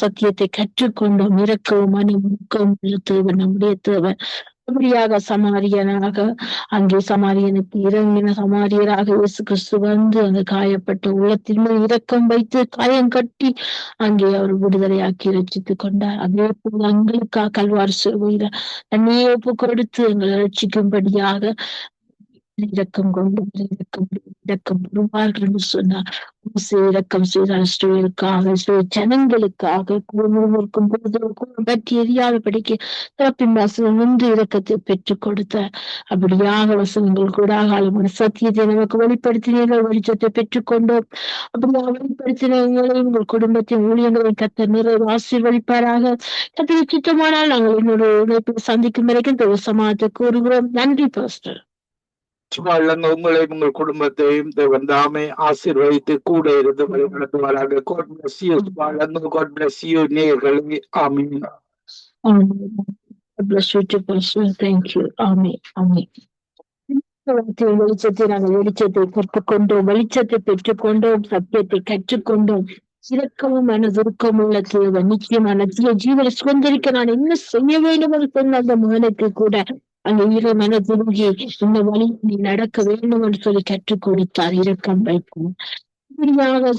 சத்தியத்தை கற்றுக்கொண்டோம். இரக்கவும் மனமுக்கம் தேவன் நம்முடைய தேவன். அப்படியாக சமாரியனாக அங்கே சமாரியனுக்கு இறங்கின சமாரியராக இயேசு கிறிஸ்து வந்து அங்கு காயப்பட்ட உள்ளத்தின் மேல் இரக்கம் வைத்து காயம் கட்டி அங்கே அவர் விடுதலையாக்கி ரட்சித்துக் கொண்டார். அதே போல எங்களுக்காக கல்வாரி சிலுவையில தன்னையே ஒப்பு கொடுத்து எங்களை ரட்சிக்கும்படியாக இரக்கம் கொண்டு இரக்கம் வருவார்கள் என்று சொன்னார். மோசே இரக்கம் செய்தார் இஸ்ரவேலுக்காக, இஸ்ரவேல் ஜனங்களுக்காக இருக்கும் பொழுது பற்றி எரியாதபடிக்கு திறப்பின் வாசகம் வந்து இரக்கத்தை பெற்றுக் கொடுத்தார். அப்படியாக வசனங்கள் கூட ஆகாலமான சத்தியத்தை நமக்கு வெளிப்படுத்தினீர்கள், வெளிச்சத்தை பெற்றுக்கொண்டோம். அப்படியாக வெளிப்படுத்தினவங்களை உங்கள் குடும்பத்தின் ஊழியங்களை கத்த நிறைவு ஆசீர்வதிப்பாராக. கத்திரிக்கு சித்தமானால் நாங்கள் இன்னொரு இணைப்பில் சந்திக்கும் வரைக்கும் சமாதத்தை கூறுகிறோம். நன்றி பாஸ்டர்.
வழங்க உங்களையும் உங்கள் குடும்பத்தையும் தேவன் தாமே ஆசீர்வதித்து கூட இருந்து வழிநடத்துவாராக. God bless you. வழங்க God bless you நேயர்களே. ஆமென்.
God bless you too, Pastor. Thank you. ஆமென். ஆமென். வெளிச்சத்தை நாங்கள் வெளிச்சத்தை கற்றுக்கொண்டோம், வெளிச்சத்தை பெற்றுக்கொண்டோம், சத்தியத்தை கற்றுக்கொண்டோம். இரக்கமும் மனதுருக்கம் உள்ள தேவன் நிச்சயமான ஜீவனை சுதந்திரிக்க நான் என்ன செய்ய வேண்டும் என்று சொன்ன அந்த மகனுக்கு கூட அந்த இரு மனதுருகி இந்த வழி நீ நடக்க வேண்டும் என்று சொல்லி கற்றுக் கொடுத்தார். இரக்கம் வைக்கும் இப்படியாக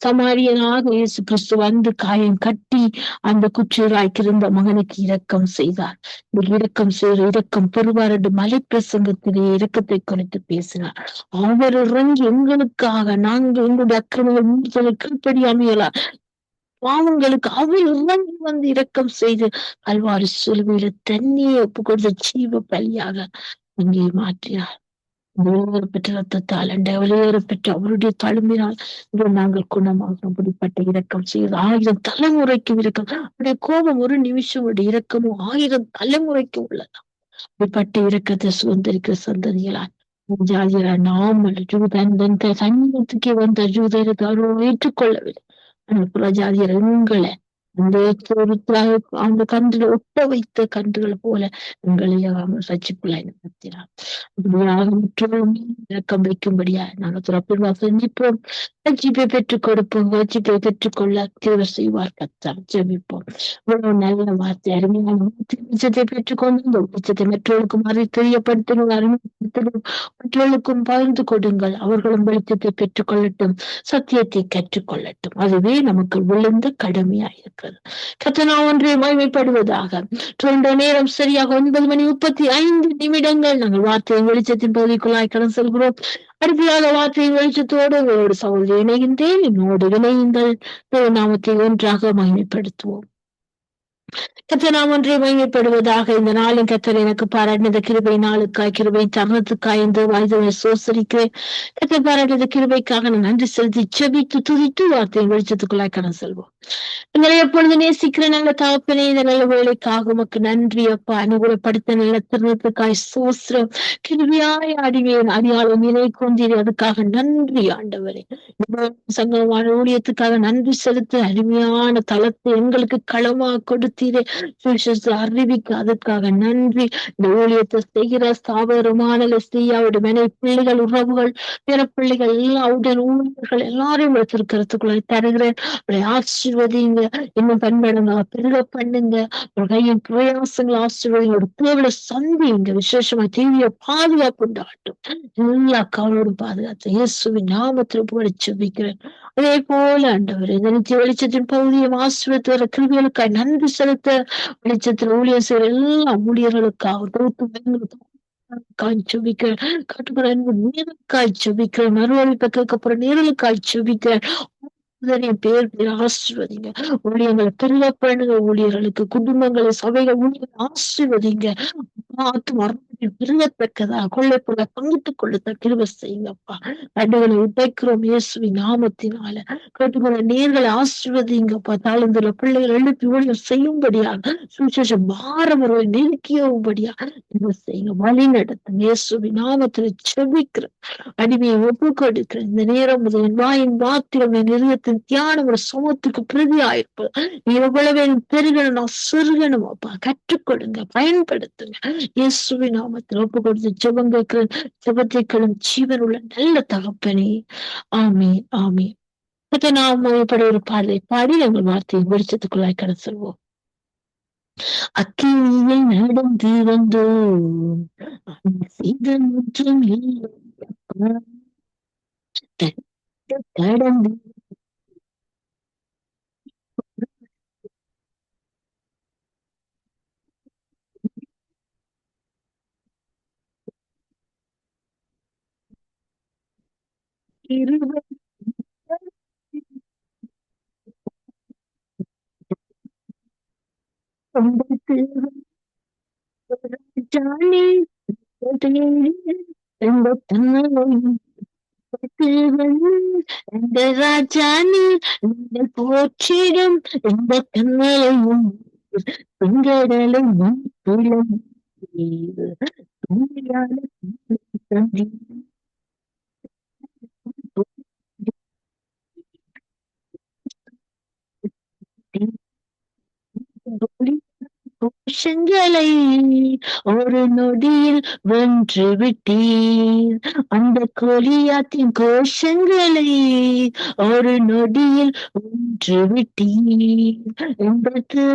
சமாரியனாக இயேசு கிறிஸ்து வந்து காயம் கட்டி அந்த குற்றராய்க்கிருந்த மகனுக்கு இரக்கம் செய்தார். இரக்கம் செய்த இரக்கம் பெறுவார் என்று மலை பிரசங்கத்திலே இரக்கத்தை குறித்து பேசினார். அவர் இறங்கி எங்களுக்காக நாங்கள் எங்களுடைய அக்கிரமங்கள் கீழ்ப்படியாமையலா பாவங்களுக்கு அவர் இறங்கி வந்து இரக்கம் செய்து கல்வாரி சிலுவையில தண்ணியை ஒப்பு கொடுத்த ஜீவ பலியாக அங்கே மாற்றினார். வெளியேறப்பெற்ற ரத்தத்தால் வெளியேறப்பெற்ற அவருடைய தழும்பினால் நாங்கள் குணமாக அப்படிப்பட்ட இரக்கம் செய்து 1000 தலைமுறைக்கும் இரக்கம். அவருடைய கோபம் ஒரு நிமிஷம் உடைய இரக்கமும் 1000 தலைமுறைக்கும் உள்ளதா. அப்படிப்பட்ட இரக்கத்தை சுதந்திரிக்கிற சந்ததிகளால் ஜாதியா நாமல் ஜூதன் சமீபத்துக்கே வந்த ஜூதருக்கு அவர்கள் ஏற்றுக்கொள்ளவில்லை. ஆனால் புறஜாதியர் உங்களை அந்த கன்றுகளை ஒட்ட வைத்த கன்றுகள் போல எங்களை ரட்சிப்புள்ளாய் நடத்தினார். அப்படியாக முற்றிலும் இறக்கம் வைக்கும்படியா நாங்கள் துறப்பில் வாசனிப்போம். ரட்சிப்பை பெற்றுக் கொடுப்போம். ரட்சிப்பை பெற்றுக்கொள்ள தேவை செய்வார் கத்தார். ஜெபிப்போம். இவ்வளவு நல்ல வார்த்தை அருமையான வெளிச்சத்தை பெற்றுக்கொண்டு இந்த வெளிச்சத்தை மற்றவர்களுக்கும் அறி தெரியப்படுத்துங்கள், அறிமுகப்படுத்துங்கள், மற்றவர்களுக்கும் பகிர்ந்து கொடுங்கள். அவர்களும் வெளிச்சத்தை பெற்றுக்கொள்ளட்டும், சத்தியத்தை கற்றுக்கொள்ளட்டும். அதுவே நமக்கு விழுந்த கடமையா இருக்கிறது. கர்த்தர் ஒன்றே மகிமைப்படுவதாக. நேரம் சரியாக 9:35 நாங்கள் வார்த்தையின் வெளிச்சத்தின் பகுதிக்குள்ளாய் கடந்து செல்கிறோம். அடுத்ததாக வார்த்தையின் வெளிச்சத்தோடு உங்களோடு சகோதரி இணைகின்றேன். என்னோடு இணையுங்கள். நாமத்தை ஒன்றாக மகிமைப்படுத்துவோம். கர்த்தர் ஒன்றே மகிமைப்படுவதாக. இந்த நாளின் கர்த்தர் எனக்கு பாராட்டினது கிருபை நாளுக்காய், கிருபை தருணத்துக்காய் இந்த வாய்தனை சோசரிக்கிறேன். கர்த்தர் பாராட்டினது கிருபைக்காக நான் நன்றி செலுத்தி செபித்து துதித்து வார்த்தையின் வெளிச்சத்துக்குள்ளாய் கடந்து செல்வோம். எங்களை எப்பொழுது நேசிக்கிற நல்ல தகப்பனே, இந்த நல்ல வேலைக்காக உமக்கு நன்றி அப்பா. அனுகூலப்படுத்த நல்ல தருணத்துக்காய் சோஸ்திரம். கிருபியாய் அடிவேன் அடியாளம் நிலை கொண்டீர், அதுக்காக நன்றி ஆண்டவரே. சங்கமான ஊழியத்துக்காக நன்றி செலுத்த அருமையான தளத்தை எங்களுக்கு களமா கொடுத்தீரே. அறிவிக்க அதுக்காக நன்றி. இந்த ஊழியத்தை செய்கிற ஸ்தாபகமான அவருடைய மனை பிள்ளைகள், உறவுகள், பிற பிள்ளைகள் எல்லாம் ஊழியர்கள் எல்லாரையும் எடுத்திருக்கிறதுக்குள்ள தருகிறேன். அவளை ஆசீர்வதிங்க, இன்னும் பண்படுங்க, பெருக பண்ணுங்க. ஒரு கையின் பிரயாசங்களை ஆசீர்வதிங்க, ஒரு தேவையை சந்திங்க. விசேஷமா தீவிர பாதுகாப்பு உண்டாகட்டும். எல்லா கவலோடும் பாதுகாத்து இயேசுவின் நாமத்தில் புகழ செபிக்கிறேன். அதே போல ஆண்டவர் இந்த நித்திய வெளிச்சத்தின் பகுதியை ஆசீர்வதித்து வர கிருபைகளுக்காய் நன்றி செலுத்த வெளிச்சத்தில் ஊழியர் செய்கிற எல்லா ஊழியர்களுக்காக செபிக்கிறேன். கட்டுக்கிற நீருக்காய் செபிக்கிறேன். மறுவழிப்பை கேட்கப்படுற நீர்களுக்காய் செபிக்கிறேன். பேர் ஆசீர்வதிங்க. ஊழியர்களை பெருக பண்ணுங்க. ஊழியர்களுக்கு, குடும்பங்களை, சபைகள், ஊழியர்கள் ஆசீர்வதிங்க. பெருகத்தக்கதா கொள்ளைப்புள்ள பங்கிட்டுக் கொள்ள கிருபை செய்யுங்கப்பா. கண்டுகளை உடைக்கிறோம் இயேசுவின் நாமத்தினால. கேட்டுக்கொள்ள நேர்களை ஆசீர்வதிங்கப்பா. தாழ்ந்துள்ள பிள்ளைகள் எழுப்பி ஊழியர் செய்யும்படியாக சுவிசேஷம் பாரவர்களை நெருக்கியும்படியா கிருபை செய்யுங்க. வழி நடத்தும் இயேசுவின் நாமத்தில் செபிக்கிறேன். அடிமையை ஒப்பு கொடுக்கிறேன். இந்த நேரம் முதல் வாயின் வார்த்தைகள் நிறுவத்தின் தியானம் ஒரு சமூகத்துக்கு பிரதியாயிருப்பது. நீ எவ்வளவு பெருகணும் சிறுகணும் அப்பா. கற்றுக் கொடுங்க, பயன்படுத்துங்க. இயேசுவின் நாமத்தில் ஒப்பு கொடுத்து ஜெபம் கேட்கிறேன். ஜெபத்தைக்களும் ஜீவன் உள்ள நல்ல தகப்பனே. ஆமீன், ஆமீன். நாம் மொழிப்படி ஒரு பாடலை பாடி நாங்கள் வார்த்தையை வெளிச்சத்துக்குள்ளாய் கடந்து செல்வோம். அக்கினியில் நடந்து வந்தோம், கடந்து இருவர் ஜானி இந்த ராஜானி நீங்கள் போற்றிடும் இந்த கண்ணையும் பெண்களும் கோஷங்களை ஒரு நொடியில் வென்று விட்டீர். அந்த கோலியாத்தின் கோஷங்களை ஒரு நொடியில் வென்று விட்டீர். எங்களுக்கு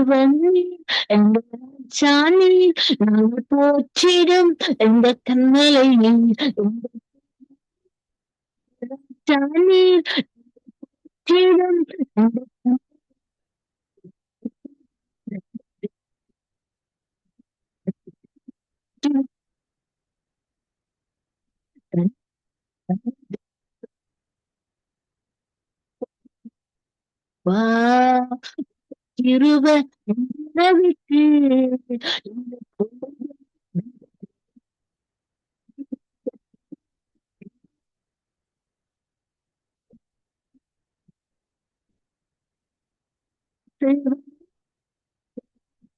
எங்கள் சாணி நாங்கள் போற்றிடும் எந்த கண்மலை சாணி வா இருவ விட்டு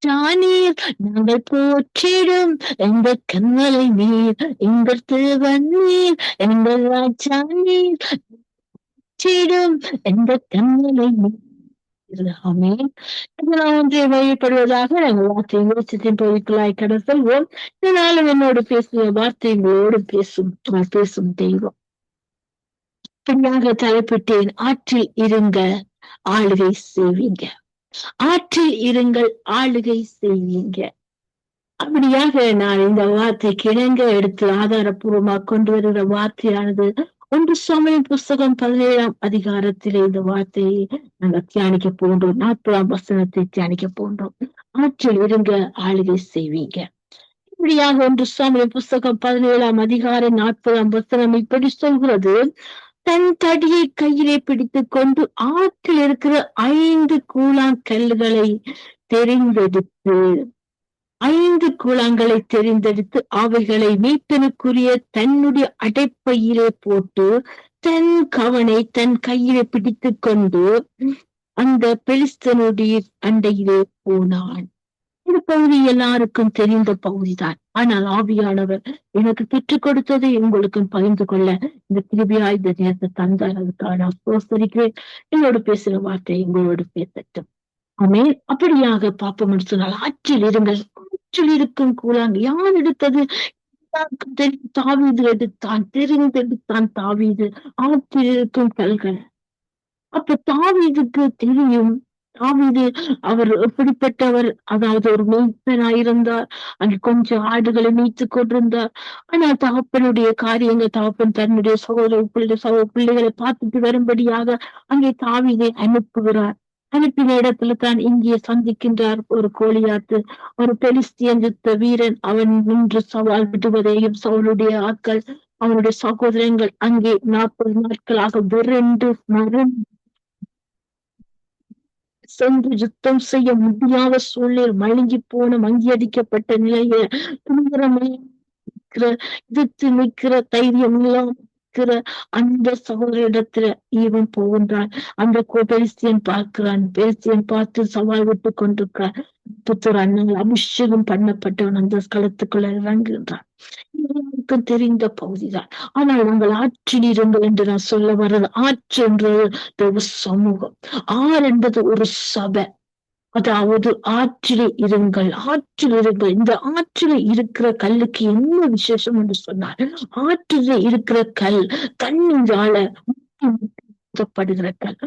ஜானீர் நாங்கள் போற்றிடும் எந்த கண்மலை நீர் எங்கள் திருவண்ணீர் எங்கள் ராஜானீர் போற்றிடும் எந்த கண்மலை நீர். ஆமென். இதனால் ஒன்றை வழிபடுவதாக நாங்கள் வார்த்தை யோசித்தின் பகுதிக்குள்ளாய் கடத்தல்வோம். இதனாலும் என்னோடு பேசிய வார்த்தைகளோடு பேசும் தெய்வம். பின்னாக தலைப்பிட்டேன், ஆற்றில் இருங்க ஆளுகை செய்வீங்க. ஆற்றில் இருங்கள் ஆளுகை செய்வீங்க. அப்படியாக நான் இந்த வார்த்தை கிணங்க எடுத்து ஆதாரப்பூர்வமாக கொண்டு வருகிற வார்த்தையானது 1 சாமுவேல் புஸ்தகம் 17ஆம் அதிகாரத்திலே இந்த வார்த்தையை நாங்கள் தியானிக்க போன்றோம். 40ஆம் வசனத்தை தியானிக்க போன்றோம். ஆற்றில் இருங்க ஆளுகை செய்வீங்க. இப்படியாக 1 சாமுவேல் புஸ்தகம் 17ஆம் அதிகாரம் 40ஆம் வசனம் இப்படி சொல்கிறது, தன் தடியை கையிலே பிடித்துக் கொண்டு ஆற்றில் இருக்கிற 5 கூழாங்கல்களை தெரிந்தெடுத்து 5 கூழாங்கலை தெரிந்தெடுத்து அவைகளை மீட்பனுக்குரிய தன்னுடைய அடைப்பையிலே போட்டு தன் கவனை தன் கையிலே பிடித்துக் கொண்டு அந்த பெலிஸ்தனுடைய அண்டையிலே போனான். இந்த பகுதி எல்லாருக்கும் தெரிந்த பகுதிதான். ஆனால் ஆவியானவர் எனக்கு பெற்றுக் கொடுத்ததை உங்களுக்கும் பகிர்ந்து கொள்ள இந்த கிருபையா இந்த நேரத்தை தந்தார். அதுக்காக நான் சோசரிக்கிறேன். என்னோடு பேசுற வார்த்தை உங்களோடு பேசட்டும். ஆமென். அப்படியாக பாப்போம் சொன்னால், ஆற்றில் இருங்கள். ஆற்றில் இருக்கும் கூழாங்க யார் எடுத்தது? தாவீது எடுத்தான், தெரிந்தெடுத்தான் தாவீது ஆற்றில் இருக்கும் கல்கள். அப்ப தாவீதுக்கு தெரியும், தாவீது அவர் எப்படிப்பட்டவர், அதாவது ஒரு மேய்ப்பனாயிருந்தார். அங்கே கொஞ்சம் ஆடுகளை மேய்த்து கொண்டிருந்தார். ஆனால் தகப்பனுடைய காரியங்கள், தகப்பன் தன்னுடைய பிள்ளைகளை பார்த்துட்டு வரும்படியாக அங்கே தாவீதை அனுப்புகிறார். அனுப்பின இடத்துல தான் இங்கே சந்திக்கின்றார் ஒரு கோலியாத்து, ஒரு பெலிஸ்தியன் யுத்த வீரன். அவன் நின்று சவால் விடுவதையும் சவுளுடைய ஆட்கள், அவனுடைய சகோதரங்கள் அங்கே 40 நாட்களாக விரண்டு சென்று யுத்தம் செய்ய முடியாத சூழ்நிலை, மழுங்கி போன மங்கியடிக்கப்பட்ட நிலையில எதிர்த்து நிற்கிற தைரியம் இல்லாம அந்த சகோதரிடத்துல இவன் போகின்றான். அந்த பெலிஸ்தியன் பார்க்கிறான். பெலிஸ்தியன் பார்த்து சவால் விட்டு கொண்டிருக்கிறான். புத்தரான் அபிஷேகம் பண்ணப்பட்டவன் அந்த ஸ்தலத்துக்குள்ள இறங்குகின்றான். எல்லாருக்கும் தெரிந்த பகுதிதான். ஆனால் நாங்கள் ஆற்றில் இருங்கள் என்று நான் சொல்ல வர்றது, ஆற்று என்றது ஒரு சமூகம், ஆறு என்பது ஒரு சபை. அதாவது ஆற்றிலே இருங்கள், ஆற்றில் இருங்கள். இந்த ஆற்றிலே இருக்கிற கல்லுக்கு என்ன விசேஷம் என்று சொன்னார், ஆற்றிலே இருக்கிற கல் தண்ணீரால ஊற்றப்படுகிற கல்,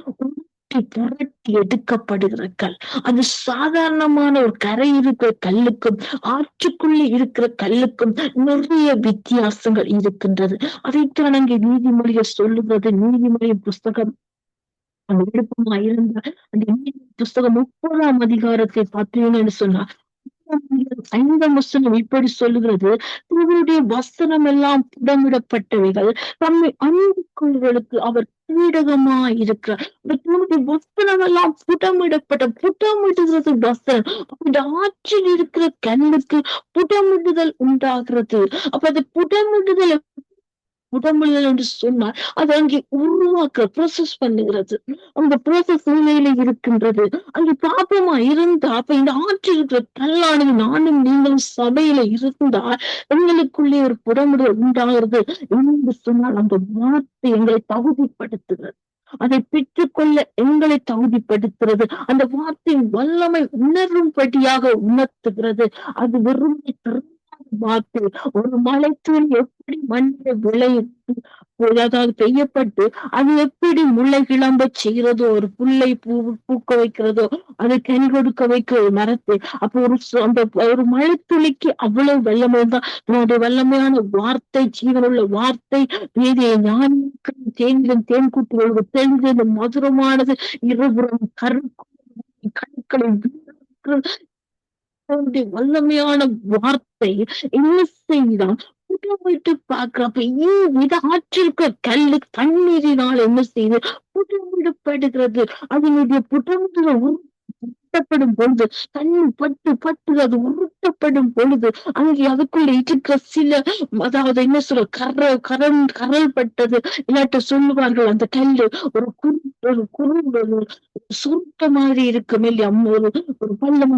புரட்டி எடுக்கப்படுகிற கல். அது சாதாரணமான ஒரு கரை இருக்கிற கல்லுக்கும் ஆற்றுக்குள்ளே இருக்கிற கல்லுக்கும் நிறைய வித்தியாசங்கள் இருக்கின்றது. அதைத்தான் அங்கே நீதிமொழிகள் சொல்லுகிறது. நீதிமொழியின் புஸ்தகம் அந்த விருப்பமா இருந்தா அந்த புஸ்தகம் 30ஆம் அதிகாரத்தை பார்த்தீங்கன்னு சொன்னா, ஐந்து வசனம் இப்படி சொல்லுகிறது, இவருடைய வஸ்திரம் எல்லாம் புடமிடப்பட்டவைகள், தம்மை அன்பு கொள்வர்களுக்கு அவர் கீடகமாய் இருக்கிறார். தன்னுடைய வஸ்திரம் எல்லாம் புடமிடுகிறது வஸ்திரம். அந்த ஆற்றில் இருக்கிற கண்ணுக்கு புடமிடுதல் உண்டாகிறது. அப்ப அது புடமிடுதல் புடமிடுதல் என்று சொன்னால் அது அங்கே உருவாக்க ப்ரோசஸ் பண்ணுகிறது. அந்த ப்ரோசஸ் நிலையில இருக்கின்றது. அங்கே பாப்பமா இருந்தா அப்ப இந்த ஆற்றில் இருக்கிற கல்லானது நானும் நீங்களும் சபையில இருந்தால் எங்களுக்குள்ளே ஒரு புடமிடுதல் உண்டாகிறது என்று சொன்னால் அந்த வார்த்தை எங்களை தகுதிப்படுத்துகிறது. அதை பெற்றுக்கொள்ள எங்களை தகுதிப்படுத்துகிறது. அந்த வார்த்தையின் வல்லமை உணரும்படியாக உணர்த்துகிறது. அது வெறும் வார்த்தை. ஒரு மலைத்தூள் எப்படி மண்ணில் விளையும், அதாவது பெய்யப்பட்டு அது எப்படி முளை கிளம்ப செய்கிறதோ, ஒரு புல்லை பூக்க வைக்கிறதோ, அது கனி கொடுக்க வைக்கிற மரத்தை, அப்போ அந்த ஒரு மழைத்துளிக்கு அவ்வளவு வல்லமை தான். என்னுடைய வல்லமையான வார்த்தை, ஜீவனுள்ள வார்த்தை, வேதியை ஞானிக்கு தேனிலும் தேன் கூட்டுவது தெரிந்தது மதுரமானது, இருபுறம் கருக்களை வல்லமையான வார்த்தை என்ன செய்தான் புடமிட்டு பார்க்கிறப்ப இந்த ஆற்றிற்கு கல்லு தண்ணீரினால் என்ன செய்து புடமிடப்படுகிறது. அதனுடைய உருட்டப்படும் பொழுது தண்ணி பட்டு அது உருட்டப்படும் பொழுது அங்கே அதுக்குள்ள இருக்கிற சில, அதாவது என்ன சொல்ற கரல் பட்டது இல்லாட்ட சொல்லுவார்கள், அந்த கல்லு ஒரு குறு சுருட்ட மாதிரி இருக்கும் இல்லையா, ஒரு பள்ளம்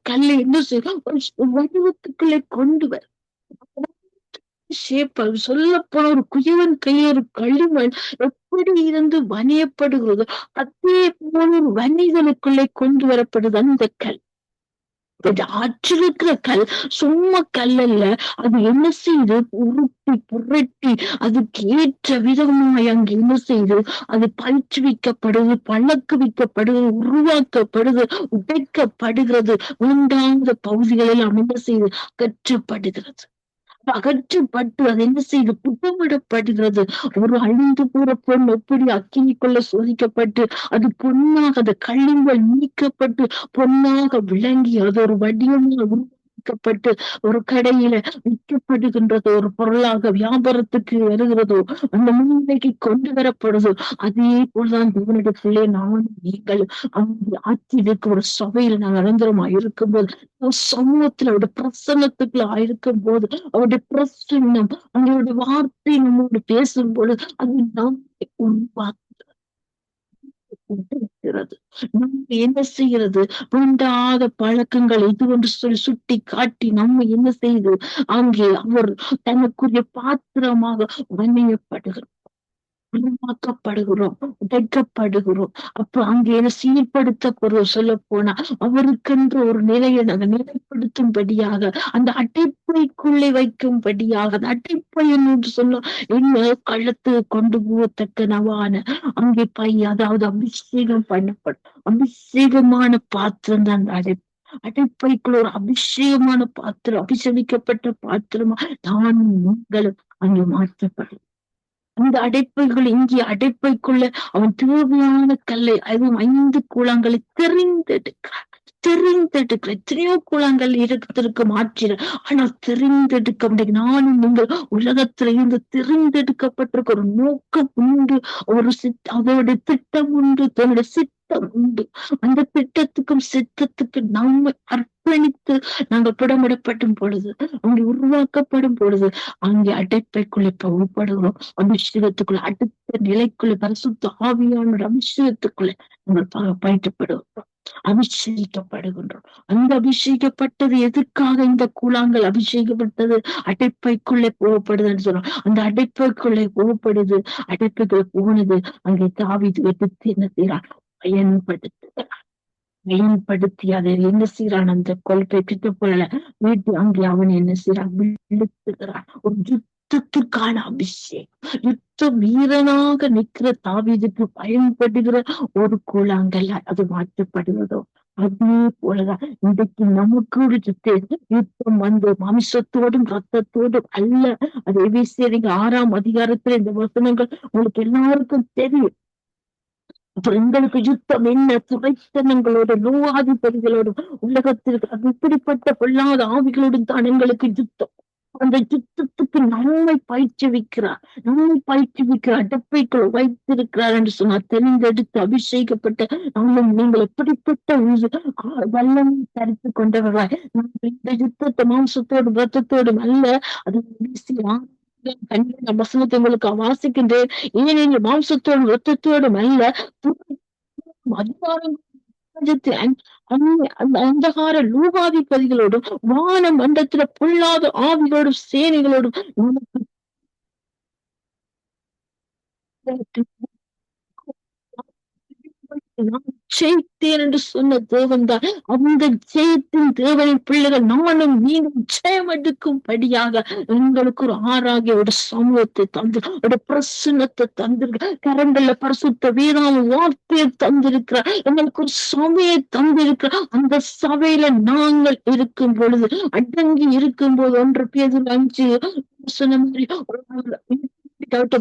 கல்லை என்ன செய்யும் ஒரு வடிவத்துக்குள்ளே கொண்டு வர சொல்ல போன ஒரு குயவன் கையில் ஒரு களிமண் எப்படி இருந்து வணியப்படுகிறதோ அதே போல ஒரு வணிகனுக்குள்ளே கொண்டு வரப்படுது அந்த கல். ஆற்றில் இருக்கிற கல் சும்மா கல் அல்ல, அது என்ன செய்து உருட்டி புரட்டி அதுக்கு ஏற்ற விதமாய் அங்கு என்ன செய்து அது பயிற்றுவிக்கப்படுது, பழக்குவிக்கப்படுது, உருவாக்கப்படுது, உடைக்கப்படுகிறது. உண்டாந்த பகுதிகளில் என்ன செய்து அகற்றப்படுகிறது. அகற்றப்பட்டு அது என்ன செய்து புடமிடப்படுகிறது. ஒரு அழிந்து போற பொருள் எப்படி அக்கினிக்குள்ள சோதிக்கப்பட்டு அது பொன்னாக, அது களிம்பல் நீக்கப்பட்டு பொன்னாக விளங்கி அது ஒரு வடிவமாக உருவாக்கப்பட்டு ஒரு கடையில விற்கப்படுகின்றதோ, ஒரு பொருளாக வியாபாரத்துக்கு வருகிறதோ, அந்த முன்னிலைக்கு கொண்டு வரப்படுதோ, அதே போலதான் தேவனிடத்திலே நானும் நீங்கள் அவங்க ஆட்சிக்கு ஒரு சபையில நாங்கள் நிரந்தரமா இருக்கும்போது, சமூகத்துல அவருடைய பிரசன்னத்துக்குள்ள ஆயிருக்கும் போது, அவருடைய பிரசன்னம் அவருடைய வார்த்தை நம்மோடு பேசும்போது அது நம்மை உருவாக்குகிறது. நம்ம என்ன செய்கிறது, வேண்டாத பழக்கங்கள் இது என்று சொல்லி சுட்டி காட்டி நம்ம என்ன செய்து அங்கே அவர் தனக்குரிய பாத்திரமாக வணியப்படுகிறார், உருவாக்கப்படுகிறோம், உடைக்கப்படுகிறோம். அப்ப அங்கே சீர்படுத்தப்படுறோம். சொல்ல போனா அவருக்கென்று ஒரு நிலையை நாங்கள் நிலைப்படுத்தும்படியாக, அந்த அடைப்பைக்குள்ளே வைக்கும்படியாக, அந்த அடைப்பை என்று சொன்னோம் என்ன கழுத்து கொண்டு போகத்தக்க நவான அங்கே பை, அதாவது அபிஷேகம் பண்ணப்படும் அபிஷேகமான பாத்திரம் தான் அந்த அடைப்பு. அடைப்பைக்குள்ள ஒரு அபிஷேகமான பாத்திரம், அபிஷேகிக்கப்பட்ட பாத்திரமா நான் நீங்களும் அங்கே மாற்றப்படும். அந்த அடைப்புகள் இங்கே அடைப்பைக்குள்ள அவன் தேவையான கல்லை, அதுவும் 5 கூழாங்களை தெரிந்தெடுக்கிறான். எத்தனையோ கூழாங்கள் இருக்கிறதுக்கு மாற்றின, ஆனால் தெரிந்தெடுக்க முடியும். நானும் நீங்கள் உலகத்துல இருந்து தெரிந்தெடுக்கப்பட்டிருக்க ஒரு நோக்கம் உண்டு, ஒரு அதோட திட்டம் உண்டு, தன்னுடைய சித்தம் உண்டு. அந்த திட்டத்துக்கும் சித்தத்துக்கு நம்மை அர்ப்பணித்து நாங்கள் புடமிடப்படும் பொழுது, அங்கே உருவாக்கப்படும் பொழுது அங்கே அடைப்பைக்குள்ளே புறப்படுகிறோம். அபிஷேகத்துக்குள்ள அடுத்த நிலைக்குள்ள பரிசுத்த ஆவியான அபிஷேகத்துக்குள்ள நாங்கள் பயிற்றப்படுகிறோம், அபிஷேகிக்கப்படுகின்றோம். அந்த அபிஷேகப்பட்டது எதற்காக இந்த கூழாங்கல் அபிஷேகப்பட்டது அடைப்பைக்குள்ளே போகப்படுதுன்னு சொல்றோம். அந்த அடைப்பைக்குள்ளே போகப்படுது, அடைப்பைக்குள்ள போனது அங்கே தாவீது எடுத்து என்ன செய்யறான், பயன்படுத்தி அதை என்ன செய்யறான், அந்த கொள்கை கிட்ட போல வீட்டு அங்கே அவன் என்ன செய்யறான், விழுத்துகிறான். ஒரு யுத்தத்துக்கான அபிஷேகம், யுத்த வீரனாக நிற்கிற தாவீதுக்கு பயன்படுகிற ஒரு கூழாங்கல் அது மாற்றப்படுவதோ அதே போலதான் இன்றைக்கு நமக்கு ஒரு யுத்தம் வந்து மாமிசத்தோடும் ரத்தத்தோடும் அல்ல. அது எபிரேயர் 6ஆம் அதிகாரத்துல இந்த வசனங்கள் உங்களுக்கு எல்லாருக்கும் தெரியும். அப்ப எங்களுக்கு யுத்தம் என்ன? துரைத்தனங்களோடு லோகாதிபதிகளோடு உலகத்திற்கு இப்படிப்பட்ட பொல்லாத ஆவிகளோடும் தான் எங்களுக்கு யுத்தம். அந்த யுத்தத்துக்கு நம்மை பயிற்றுவிக்கிறார், நம்மை பயிற்றுவிக்கிறார், டப்பைக்குள் வைத்திருக்கிறார் என்று சொன்னார். தெரிந்தெடுத்து அபிஷேகப்பட்ட நீங்கள் எப்படிப்பட்ட வல்லமை தரித்து கொண்டவர்களாய் நாங்கள் இந்த யுத்தத்தை மாம்சத்தோடும் ரத்தத்தோடும் அல்ல, அது வீசி வசனத்தை உங்களுக்கு வாசிக்கின்றேன். ஏனெனில் மாம்சத்தோடும் ரத்தத்தோடும் அல்ல, அதிகாரம் அந்த அந்தகார லூகாதிபதிகளோடும் வான மண்டத்துல பொல்லாத ஆவிகளோடும் சேனைகளோடும் ஜெயித்தேன் என்று சொன்ன தேவன் தான். அந்த ஜெயத்தின் தேவனின் பிள்ளைகள் நானும் நீங்களும் ஜெயம் எடுக்கும்படியாக எங்களுக்கு ஒரு ஆறாகிய ஒரு சமூகத்தை தந்து, ஒரு பிரசன்னத்தை தந்திருக்க, கரங்கள்ல பரிசுத்த வேதாம வார்த்தையை தந்திருக்கிறார், எங்களுக்கு ஒரு சபையை தந்திருக்கிறார். அந்த சபையில நாங்கள் இருக்கும் பொழுது, அடங்கி இருக்கும் போது, 1 பேதுரு 5 சொன்ன மாதிரி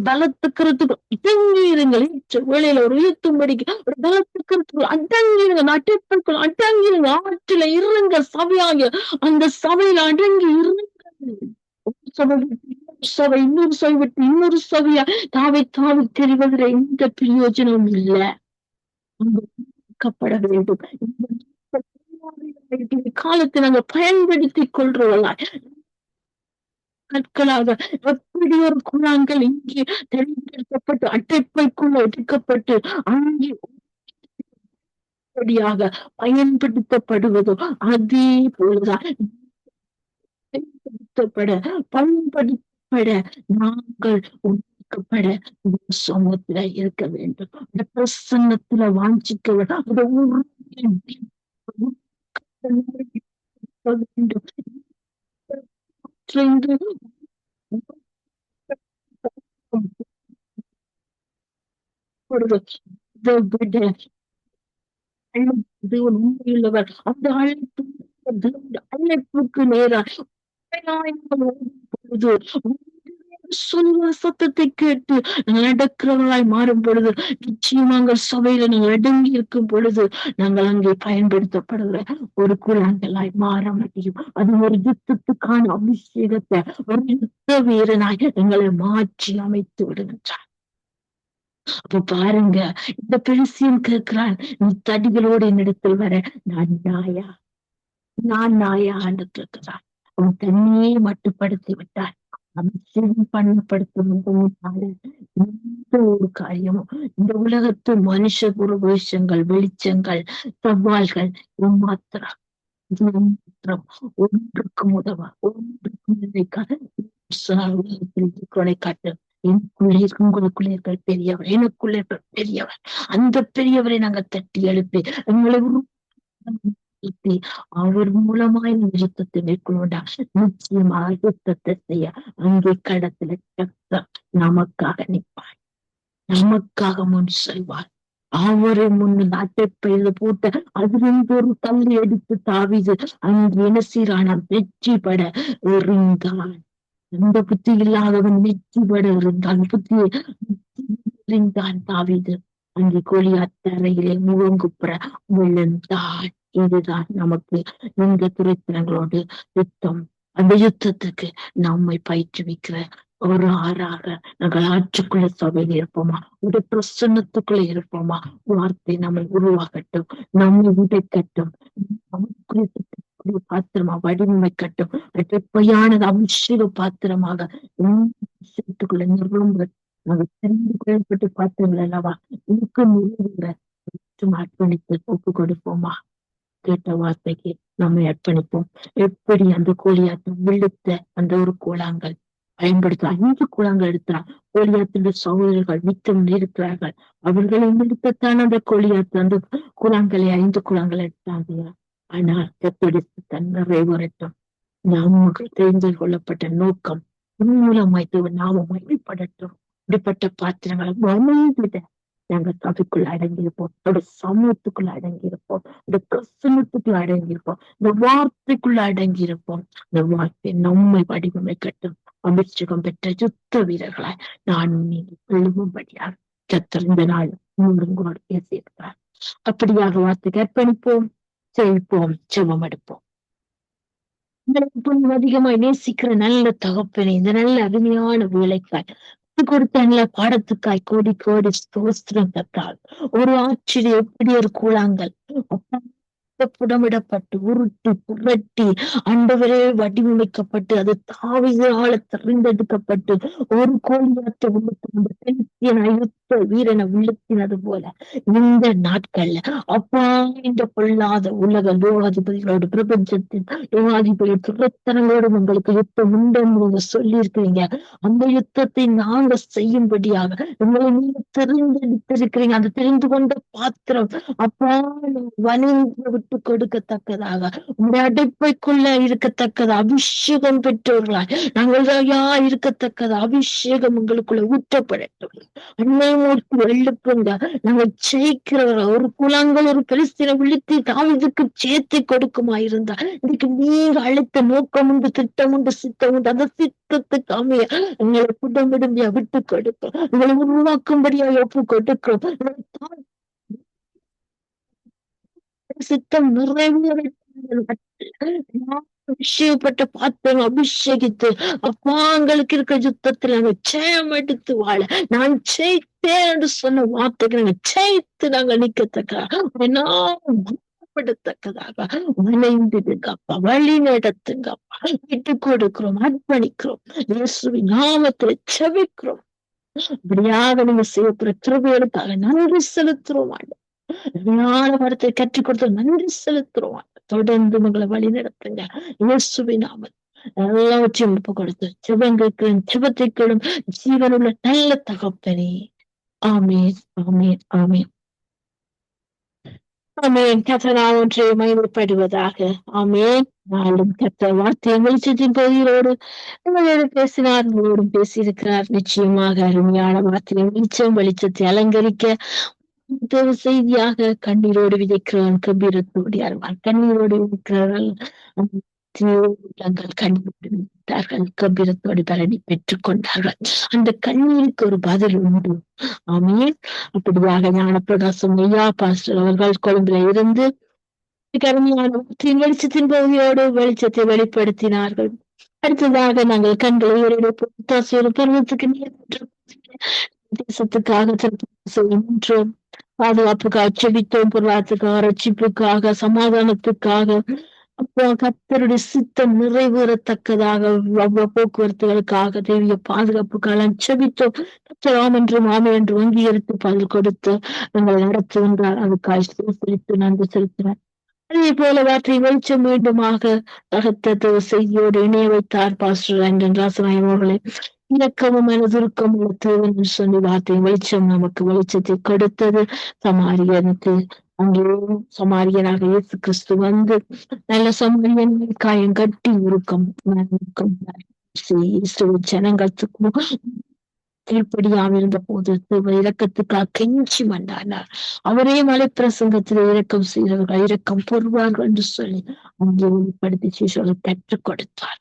பலத்துக்கிறதுக்கு அடங்கி இருங்கள். வேளையில ஒரு உயர்த்தும்படிக்கு ஒரு பலத்துக்கிறதுக்கு அடங்கி இருங்க, நட்டிப்புக்குள் அடங்கி இருங்க, ஆற்றில இருங்க, சபையாகிய அந்த சபையில அடங்கி இருங்க. சபை இன்னொரு சபை விட்டு இன்னொரு சபையா தாவி தாவி தெரிவதில் எந்த பிரயோஜனமும் இல்லை. ப்பட வேண்டும். காலத்தை நாங்கள் பயன்படுத்திக் கொள்றவர்களாய் நாட்களாக எப்படி ஒரு குழாங்கள் இங்கே தெரிந்தெடுக்கப்பட்டு அட்டைப்பைக்குள்ள எடுக்கப்பட்டு அங்கே பயன்படுத்தப்படுவதோ அதே போலதான் பயன்படுத்தப்பட நாங்கள் உண்டாக்கப்பட சமூகத்துல இருக்க வேண்டும். இந்த பிரசன்னத்துல வாஞ்சிக்க வேண்டும். உண்மையுள்ளவர் அந்த அழைப்புக்கு நேராக சொல்ல சத்தத்தை கேட்டு நடக்கிறவர்களாய் மாறும் பொழுது நிச்சயமாக சபையில நாங்கள் அடங்கி இருக்கும் பொழுது நாங்கள் அங்கே பயன்படுத்தப்படுகிற ஒரு குழந்தைகளாய் மாற முடியும். அது ஒரு யுத்தத்துக்கான அபிஷேகத்தை ஒரு யுத்த வீரனாய் எங்களை மாற்றி அமைத்து விடுகின்றார். அப்ப பாருங்க, இந்த பெருசியம் கேட்கிறான், நீ தடிகளோடு என்னிடத்தில் வர நான் நாயா, நான் நாயா என்று கேட்கிறான். அவன் தன்னையே மட்டுப்படுத்தி விட்டான். அபிஷேகம் பண்ணப்படுத்தும் எந்த ஒரு காரியமும் இந்த உலகத்து மனுஷ புறவேஷங்கள், வெளிச்சங்கள், சவால்கள் மாத்திரம் ஒன்றுக்கும் உதவா, ஒன்றுக்கும் நினைக்காத உலகத்தில் காட்டு. எனக்குள்ளே உங்களுக்குள்ளே இருக்கிற பெரியவர், எனக்குள்ளே இருக்கிற பெரியவர், அந்த பெரியவரை நாங்கள் தட்டி எழுப்பி எங்களை அவர் மூலமாய் யுத்தத்தை மேற்கொண்டா நிச்சயமாக யுத்தத்தை செய்ய அங்கே கடத்துல நமக்காக நிற்பார், நமக்காக முன் செல்வார். அவரை முன்னு நாட்டை பெய்து போட்ட அதிலிருந்து ஒரு தள்ளி எடுத்து தாவிது அங்கு என்ன சீரான வெற்றி பட எறிந்தான். அந்த புத்தி இல்லாதவன் வெற்றி பட இருந்தான், புத்தியை எறிந்தான் தாவிது. அங்கே கோலியாத் அறையிலே முகங்குப்புற விழுந்தான். இதுதான் நமக்கு இந்த துரைத்தனங்களோடு யுத்தம். அந்த யுத்தத்துக்கு நம்மை பயிற்றுவிக்கிற ஒரு ஆறாக நாங்கள் ஆட்சிக்குள்ள சபையில் இருப்போமா, ஒரு பிரசன்னத்துக்குள்ள இருப்போமா, வார்த்தை நம்மை உருவாகட்டும், நம்மை உடைக்கட்டும், பாத்திரமா வடிவமைக்கட்டும், அடைப்பையானது அபிஷேக பாத்திரமாக விஷயத்துக்குள்ள நிறுவ நாங்கள் தெரிந்து கொள்ளப்பட்டு பாத்திரங்கள் அல்லவா இதுக்கு நிறுவுகிற அர்ப்பணித்து ஒப்பு கொடுப்போமா. கேட்ட வார்த்தைக்கு நம்மை அர்ப்பணிப்போம். எப்படி அந்த கோலியாத்து விழுத்த அந்த ஒரு கூழாங்கல் பயன்படுத்த 5 கூழாங்கல் எடுத்தார். கோலியாத்தின் சகோதரர்கள் நித்தம் இருக்கிறார்கள். அவர்களை நிறுத்தத்தான் அந்த கோலியாத்து அந்த கூழாங்கலை 5 கூழாங்கல் எடுத்தாங்க. ஆனால் கத்தடித்து தன் நிறைவேறட்டும். நமக்கு தெரிந்து கொள்ளப்பட்ட நோக்கம் மூலமாய் நாம மகிழ்ப்படட்டும். இப்படிப்பட்ட பாத்திரங்களை வணங்கிட நாங்க சபைக்குள்ள அடங்கியிருப்போம், இந்த சமூகத்துக்குள்ள அடங்கியிருப்போம், இந்த பிரசனத்துக்குள்ள அடங்கியிருப்போம், இந்த வார்த்தைக்குள்ள அடங்கியிருப்போம். இந்த வார்த்தை நம்மை வடிவமைக்கட்டும். அபிஷேகம் பெற்ற யுத்த வீரர்களாய் நான் நீங்க எழுதும்படியாக கர்த்தர் இந்த நாள் உங்களோடு பேசியிருக்கிறார். அப்படியாக வார்த்தைக்கு அர்ப்பணிப்போம், செழிப்போம், ஜெபம் எடுப்போம். அதிகமாய் நேசிக்கிற நல்ல தகப்பனே, இந்த நல்ல அருமையான வேலைக்காய் கொடுத்த நல்ல பாடத்துக்காய் கோடி கோடி ஸ்தோத்திரம் கர்த்தாவே. ஒரு ஆச்சரியம், எப்படி ஒரு கூழாங்கல் புடமிடப்பட்டு உருட்டி புரட்டி ஆண்டவரே வடிவமைக்கப்பட்டு அது தாவீதால தெரிந்தெடுக்கப்பட்டு ஒரு கோழியாற்ற உள்ளுக்கு வீரனை உள்ளுக்கினது போல இந்த நாட்கள்ல அப்பா இந்த பொல்லாத உலக லோகாதிபதிகளோடு பிரபஞ்சத்தின் லோகாதிபதி துரத்தனங்களோடு உங்களுக்கு யுத்தம் உண்டுன்னு நீங்க சொல்லி இருக்கிறீங்க. அந்த யுத்தத்தை நாங்க செய்யும்படியாக உங்களை நீங்க தெரிந்தெடுத்திருக்கிறீங்க. அந்த தெரிந்து கொண்ட பாத்திரம் அப்பா வணிந்து விட்டு கொடுக்கத்தக்கதாக உங்களுடைய அடைப்பைக்குள்ள இருக்கத்தக்கது அபிஷேகம் பெற்றவர்களாய் நாங்கள் இருக்கத்தக்கது அபிஷேகம் உங்களுக்குள்ள ஊற்றப்படட்டும். அன்னைமூர்த்தி எழுப்புங்க. நாங்கள் ஜெயிக்கிறவர்கள் ஒரு குலங்கள் ஒரு பெலிஸ்தீனை விழித்து தாவீதுக்கு சேர்த்து கொடுக்குமா இருந்தா இன்னைக்கு நீங்க அழைத்த நோக்கம் உண்டு, திட்டம் உண்டு, சித்தம் உண்டு. அந்த சித்தத்துக்கு அமைய எங்களை புடமிடும்பியா விட்டு கொடுக்கிறோம். உங்களை உருவாக்கும்படியா ஒப்பு கொடுக்கிறோம். சித்தம் அபிஷேகப்பட்ட பாத்திரம் அபிஷேகித்து அப்பாங்களுக்கு இருக்க யுத்தத்துல நாங்க ஜெயம் எடுத்து வாழ நான் ஜெயித்தேன் என்று சொன்ன வார்த்தைக்கு நாங்க ஜெயித்து நாங்க நிக்கத்தக்கதாக இணைந்திருங்கப்பா, வழி நடத்துங்கப்பா, விட்டு கொடுக்கிறோம், அர்ப்பணிக்கிறோம். இயேசுவின் நாமத்துல செபிக்கிறோம். இப்படியாக நீங்க செய்யப்படுற கிருபைகளுக்காக நன்றி செலுத்துறோம். வார்த்தை கற்றுக் கொடுத்த நன்றி செலுத்துறோம். தொடர்ந்து உங்களை வழி நடத்துங்க. இயேசுவின் நாமத்தில் எல்லாவற்றையும் ஒப்பு கொடுத்து ஜெபங்களுக்கும் ஜெபத்திற்கும் ஜீவனுள்ள நல்ல தகப்பனே. ஆமேன், ஆமேன், ஆமேன், ஆமேன். கர்த்தர் ஒன்றை மகிமைப்படுவதாக. ஆமேன். நாளும் கர்த்தர் வார்த்தை வெளிச்சத்தின் பகுதிகளோடு உங்களோடு பேசினார், உங்களோடும் பேசியிருக்கிறார். நிச்சயமாக அருமையான வார்த்தை வெளிச்சத்தை அலங்கரிக்க தேவ செய்தியாக கண்ணீரோடு விதைக்கிறவன் கம்பீரத்தோடு அறிவார். கண்ணீரோடு விதைக்கிறார்கள் கண்ணீரோடு விதைத்தார்கள், கம்பீரத்தோடு பலனை பெற்றுக் கொண்டார்கள். அந்த கண்ணீருக்கு ஒரு பதில் உண்டு. ஆமேன். அப்படியாக ஞானப்பிரகாசம் ஐயா பாஸ்டர் அவர்கள் கொழும்புல இருந்து கருமையான வெளிச்சத்தின் பகுதியோடு வெளிச்சத்தை வெளிப்படுத்தினார்கள். அடுத்ததாக நாங்கள் கண்களை பருவத்துக்கு தேசத்துக்காக செய்கின்றோம். பாதுகாப்புக்காக செபித்தோம், பொருளாதாரத்துக்காக, ரட்சிப்புக்காக, சமாதானத்துக்காக, அப்போ கர்த்தருடைய சித்தம் நிறைவேறத்தக்கதாக போக்குவரத்துகளுக்காக தேவிய பாதுகாப்புக்காக செபித்தோம். கர்த்தராம் என்று மாமி என்று அங்கீகரித்து பதில் கொடுத்து எங்களை நடத்துகின்றார். அதுக்காக செலுத்தி நன்றி செலுத்தினார். அதே போல வார்த்தை வெளிச்சம் மீண்டுமாக ரகத்த செய்தியோடு இணைய வைத்தார் பாஸ்டர் ஆண்டன் ராசநாயகம் அவர்களை. இலக்கமும் மனதுருக்கம் உள்ள தேவன் சொல்லி வார்த்தை வெளிச்சம் நமக்கு வெளிச்சத்தை கொடுத்தது. சமாரியனுக்கு அங்கே சமாரியனாக இயேசு கிறிஸ்து வந்து நல்ல சமாரியன் காயம் கட்டி உருக்கம் ஜனங்களுக்கும் கீழ்ப்படியாம இருந்த போது இரக்கத்துக்காக கெஞ்சி மண்டானார். அவரே மலை பிரசங்கத்தில் இரக்கம் செய்தவர்கள் இரக்கம் பொறுவார்கள் என்று சொல்லி அங்கே வெளிப்படுத்தி சீஷர்கள் கற்றுக் கொடுத்தார்.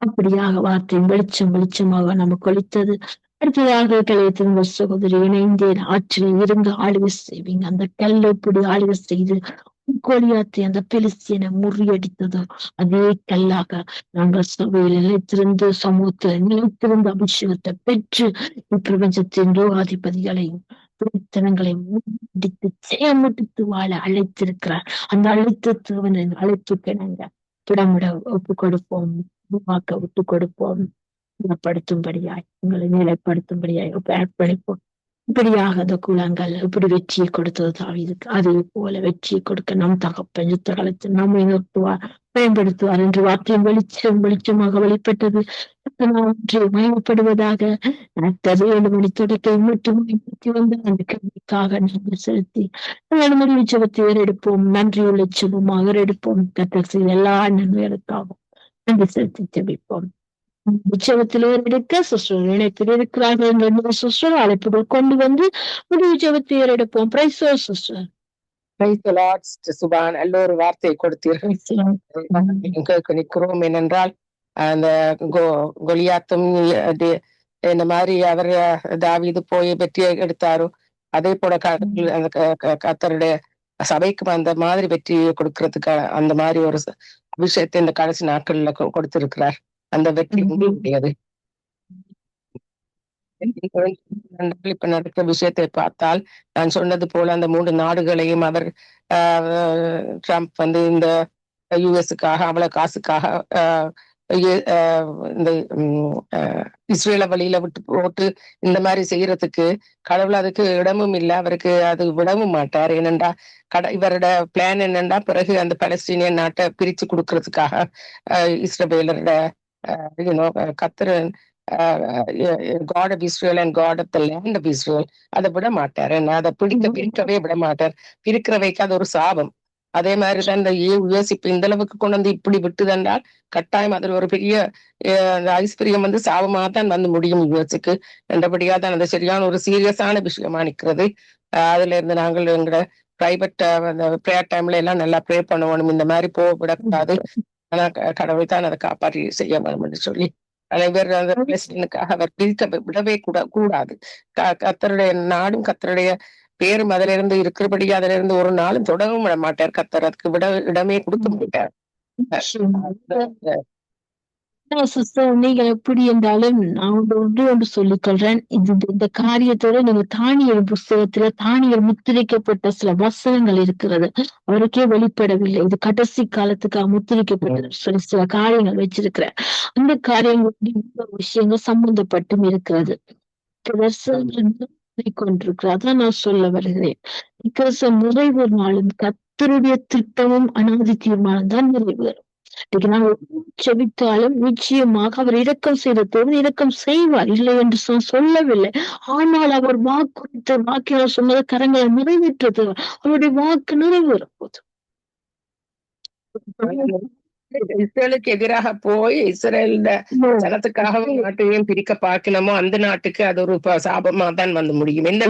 அப்படியாக வார்த்தையின் வெளிச்சமாக நமக்கு அளித்தது. அடுத்ததாக கலையத்தின் சகோதரி இணைந்தேன் ஆற்றில் இருந்து ஆளுகை செய்வீங்க. அந்த கல்லப்படி ஆளுகை செய்து கோலியாத்தை அந்த பெலிஸ்தீனை முறியடித்ததோ அதே கல்லாக நாங்கள் சபையில் நிலைத்திருந்து சமூகத்தில் நிலைத்திருந்த அபிஷேகத்தை பெற்று இப்பிரபஞ்சத்தின் லோகாதிபதிகளையும் துணித்தனங்களையும் முடித்து ஜெயமுடித்து வாழ அழைத்திருக்கிறார். அந்த அழைத்த தேவனை அழைத்து கிணங்க புடமிட ஒப்பு கொடுப்போம், உருவாக்க விட்டு கொடுப்போம். படுத்தும்படியாய் உங்களை நிலைப்படுத்தும்படியாய் அர்ப்பணிப்போம். இப்படியாக அந்த குலங்கள் இப்படி வெற்றியை கொடுத்தது தாவீதுக்கு, அதே போல வெற்றியை கொடுக்க நம் தகப்பன் யுத்த காலத்தில் நம்மை நிறுத்துவார், பயன்படுத்துவார் என்று வார்த்தையின் வெளிச்சமாக வெளிப்பட்டது. மயமப்படுவதாக 7 மணி தொடக்கை மட்டும் வந்து அந்த கல்விக்காக நாங்கள் செலுத்தி முடிவு ஜெபத்தை ஏறெடுப்போம். நன்றியுள்ள ஜெபமாக எடுப்போம். கர்த்தர் செய்த எல்லா நன்மைகளுக்காகவும் நன்றி செலுத்தி ஜெபிப்போம். ஜெபத்தில் ஏறெடுக்க சிஸ்டர் இணைப்பில் இருக்கிறார்கள். சிஸ்டர் அழைப்புகள் கொண்டு வந்து முடிவு ஜெபத்தை ஏறெடுப்போம். Price sister.
சுபான் எல்லோரு வார்த்தையை கொடுத்தீர்கள் நிற்கிறோம். ஏனென்றால் அந்த கொலியாத்தும் இந்த மாதிரி அவர் தாவீது போய் வெற்றியை எடுத்தாரோ அதே போல அந்த கர்த்தருடைய சபைக்கு அந்த மாதிரி வெற்றியை கொடுக்கறதுக்கு அந்த மாதிரி ஒரு அபிஷேகத்தை இந்த கடைசி நாட்கள்ல கொடுத்திருக்கிறார். அந்த வெற்றி உங்களுடையது. இப்ப நடக்கிற விஷயத்தை பார்த்தால் நான் சொன்னது போல அந்த 3 நாடுகளையும் அவர் ட்ரம்ப் வந்து இந்த யுஎஸ்க்காக அவ்வளவு காசுக்காக இந்த இஸ்ரேல வழியில விட்டு போட்டு இந்த மாதிரி செய்யறதுக்கு கடவுள் அதுக்கு இடமும் இல்லை, அவருக்கு அது விடவும் மாட்டார். ஏனென்றா இவரோட பிளான் என்னன்னா பிறகு அந்த பலஸ்தீனியன் நாட்டை பிரிச்சு கொடுக்கறதுக்காக இஸ்ரவேலரோட கர்த்தர் God of Israel and God of the land of Israel அதை விட மாட்டார். அதை பிரிக்கவே விட மாட்டார். பிரிக்கிறவைக்கு அது ஒரு சாபம். அதே மாதிரிதான் இந்த யுஎஸ் இப்ப இந்த அளவுக்கு கொண்டு வந்து இப்படி விட்டுதென்றால் கட்டாயம் அதில் ஒரு பெரிய ஐஸ்வர்யம் வந்து சாபமாகத்தான் வந்து முடியும் யுஎஸ்க்கு. என்றபடியா தான் அது சரியான ஒரு சீரியஸான விஷயமா நிற்கிறது. அதுல இருந்து நாங்கள் எங்களோட பிரைவேட் ப்ரேயர் டைம்ல எல்லாம் நல்லா ப்ரே பண்ணுவோம். இந்த மாதிரி போக விடக்கூடாது. ஆனா கடவுள் தான் அதை காப்பாற்றி செய்ய வேணும் என்று சொல்லி இவர் அந்த பிரசிடனுக்காக அவர் பிரிக்க விடவே கூடாது. கர்த்தருடைய நாடும் கர்த்தருடைய பேரும் அதுல இருந்து இருக்கிறபடி அதுல இருந்து ஒரு நாளும் தொடங்கவும் விட மாட்டார். கர்த்தர் அதுக்கு இடமே கொடுக்க மாட்டார்.
நீங்கள் எப்படி என்றாலும் நான் ஒன்று சொல்லிக் கொள்றேன். இந்த காரியத்தோட நீங்க தானியல் புஸ்தகத்துல தானியல் முத்திரிக்கப்பட்ட சில வசனங்கள் இருக்கிறது, அவருக்கே வெளிப்படவில்லை. இது கடைசி காலத்துக்காக முத்திரிக்கப்பட்ட சொல்லி சில காரியங்கள் வச்சிருக்கிறேன். அந்த காரியங்கள் விஷயங்கள் சம்பந்தப்பட்டும் இருக்கிறது. கொண்டிருக்கிறார். அதான் நான் சொல்ல வருகிறேன். நிறைவு நாளும் கர்த்தருடைய திட்டமும் அனாதி தீர்மானம் தான் நிறைவேறும். நாங்கள் செபித்தாலும் நிச்சயமாக அவர் இரக்கம் செய்ததோடு இரக்கம் செய்வார், இல்லை என்று சொல்லவில்லை. ஆனால் அவர் வாக்கினால் சொன்னது கரங்களை நிறைவேற்றது. அவருடைய வாக்கு நிறைவேறும் போது
இஸ்ரேலுக்கு எதிராக போய் இஸ்ரேல் ஜனத்துக்காகவும் நாட்டையும் பிரிக்க பார்க்கணுமோ அந்த நாட்டுக்கு அது ஒரு சாபமா தான் வந்து முடியும். எந்த